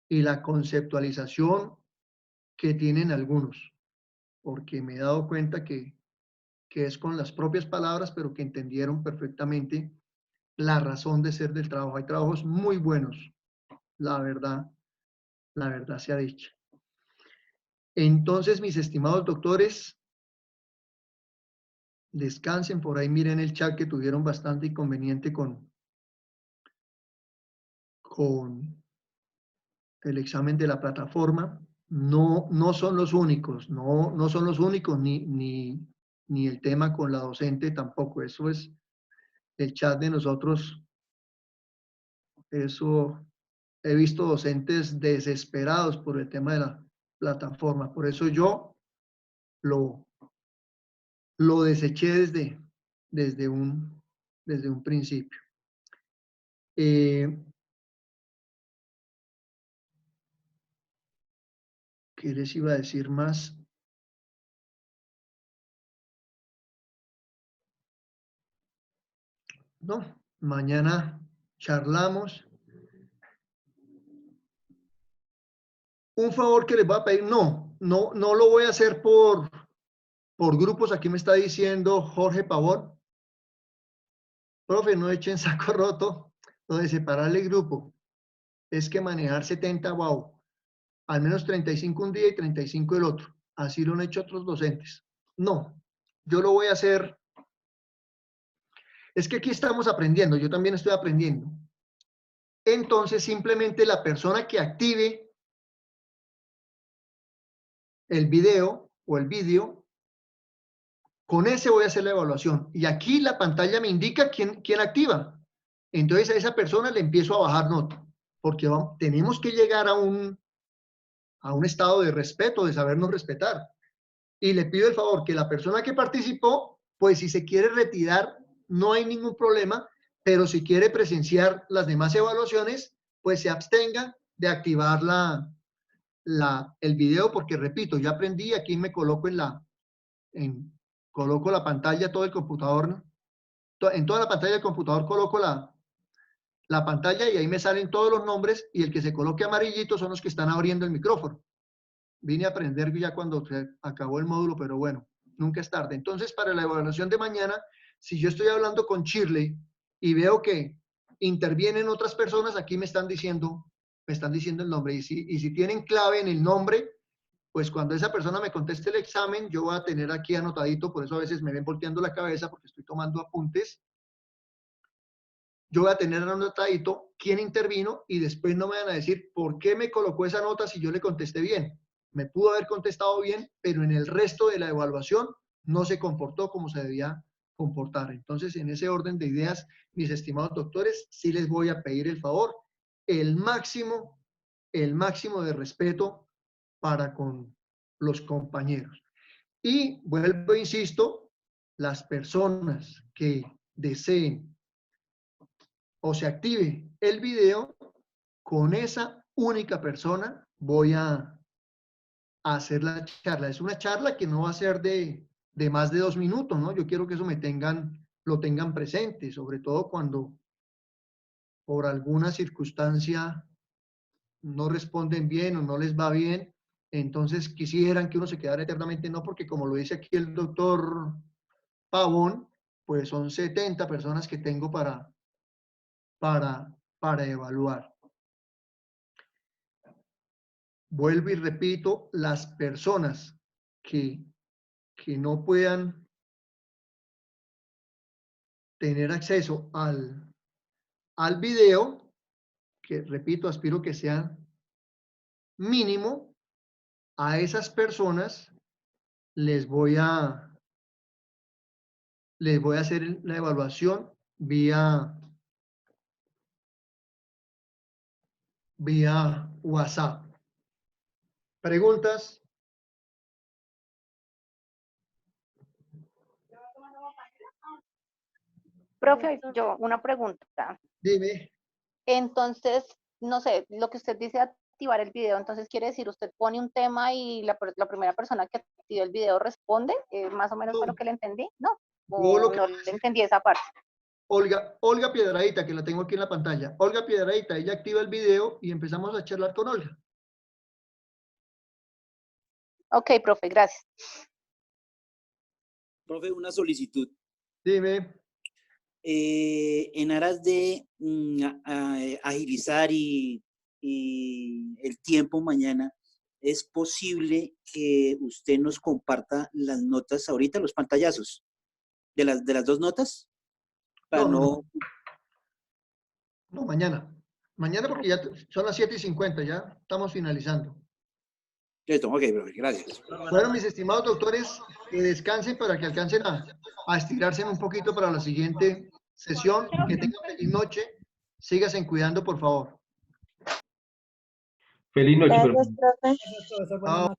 la conceptualización que tienen algunos, porque me he dado cuenta que es con las propias palabras, pero que entendieron perfectamente la razón de ser del trabajo. Hay trabajos muy buenos, la verdad sea dicha. Entonces, mis estimados doctores, descansen por ahí, miren el chat que tuvieron bastante inconveniente con el examen de la plataforma. No son los únicos, no son los únicos, ni el tema con la docente tampoco. Eso es el chat de nosotros. Eso, he visto docentes desesperados por el tema de la plataforma. Por eso yo lo deseché desde un principio. ¿Qué les iba a decir más? No, mañana charlamos. Un favor que les voy a pedir, no lo voy a hacer por grupos. Aquí me está diciendo Jorge Pavón. Profe, no echen saco roto lo de separarle el grupo. Es que manejar 70, wow. Al menos 35 un día y 35 el otro. Así lo han hecho otros docentes. No, yo lo voy a hacer. Es que aquí estamos aprendiendo, yo también estoy aprendiendo. Entonces, simplemente la persona que active el video o el vídeo, con ese voy a hacer la evaluación. Y aquí la pantalla me indica quién activa. Entonces a esa persona le empiezo a bajar nota, porque tenemos que llegar a un estado de respeto, de sabernos respetar. Y le pido el favor que la persona que participó, pues si se quiere retirar, no hay ningún problema, pero si quiere presenciar las demás evaluaciones, pues se abstenga de activar el video, porque repito, yo aprendí, aquí me coloco coloco la pantalla, todo el computador, ¿no? En toda la pantalla del computador coloco la pantalla y ahí me salen todos los nombres y el que se coloque amarillito son los que están abriendo el micrófono. Vine a aprender ya cuando se acabó el módulo, pero bueno, nunca es tarde. Entonces, para la evaluación de mañana, si yo estoy hablando con Shirley y veo que intervienen otras personas, aquí me están diciendo el nombre. Y si tienen clave en el nombre, pues cuando esa persona me conteste el examen, yo voy a tener aquí anotadito, por eso a veces me ven volteando la cabeza porque estoy tomando apuntes. Yo voy a tener anotadito quién intervino y después no me van a decir por qué me colocó esa nota si yo le contesté bien. Me pudo haber contestado bien, pero en el resto de la evaluación no se comportó como se debía comportar. Entonces, en ese orden de ideas, mis estimados doctores, sí les voy a pedir el favor, el máximo de respeto para con los compañeros. Y vuelvo e insisto, las personas que deseen o se active el video, con esa única persona voy a hacer la charla. Es una charla que no va a ser de más de 2 minutos, ¿no? Yo quiero que eso lo tengan presente, sobre todo cuando por alguna circunstancia no responden bien o no les va bien, entonces quisieran que uno se quedara eternamente, no, porque como lo dice aquí el doctor Pavón, pues son 70 personas que tengo para evaluar. Vuelvo y repito, las personas que no puedan tener acceso al video, que repito, aspiro que sean mínimo, a esas personas les voy a hacer la evaluación vía WhatsApp. ¿Preguntas? Profe, yo una pregunta. Dime. Entonces, no sé, lo que usted dice activar el video, entonces quiere decir usted pone un tema y la primera persona que active el video responde, más o menos fue lo que le entendí, ¿no? O no le entendí esa parte. Olga Piedradita, que la tengo aquí en la pantalla. Olga Piedradita, ella activa el video y empezamos a charlar con Olga. Ok, profe, gracias. Profe, una solicitud. Dime. En aras de agilizar y el tiempo mañana, ¿es posible que usted nos comparta las notas ahorita, los pantallazos de las 2 notas? Para No, mañana. Mañana porque ya son las 7:50, ya estamos finalizando. Listo, ok, profe, gracias. Bueno, mis estimados doctores, que descansen para que alcancen a estirarse un poquito para la siguiente sesión. Que tengan feliz noche. Síganse cuidando, por favor. Feliz noche, Gracias, profe. Chao.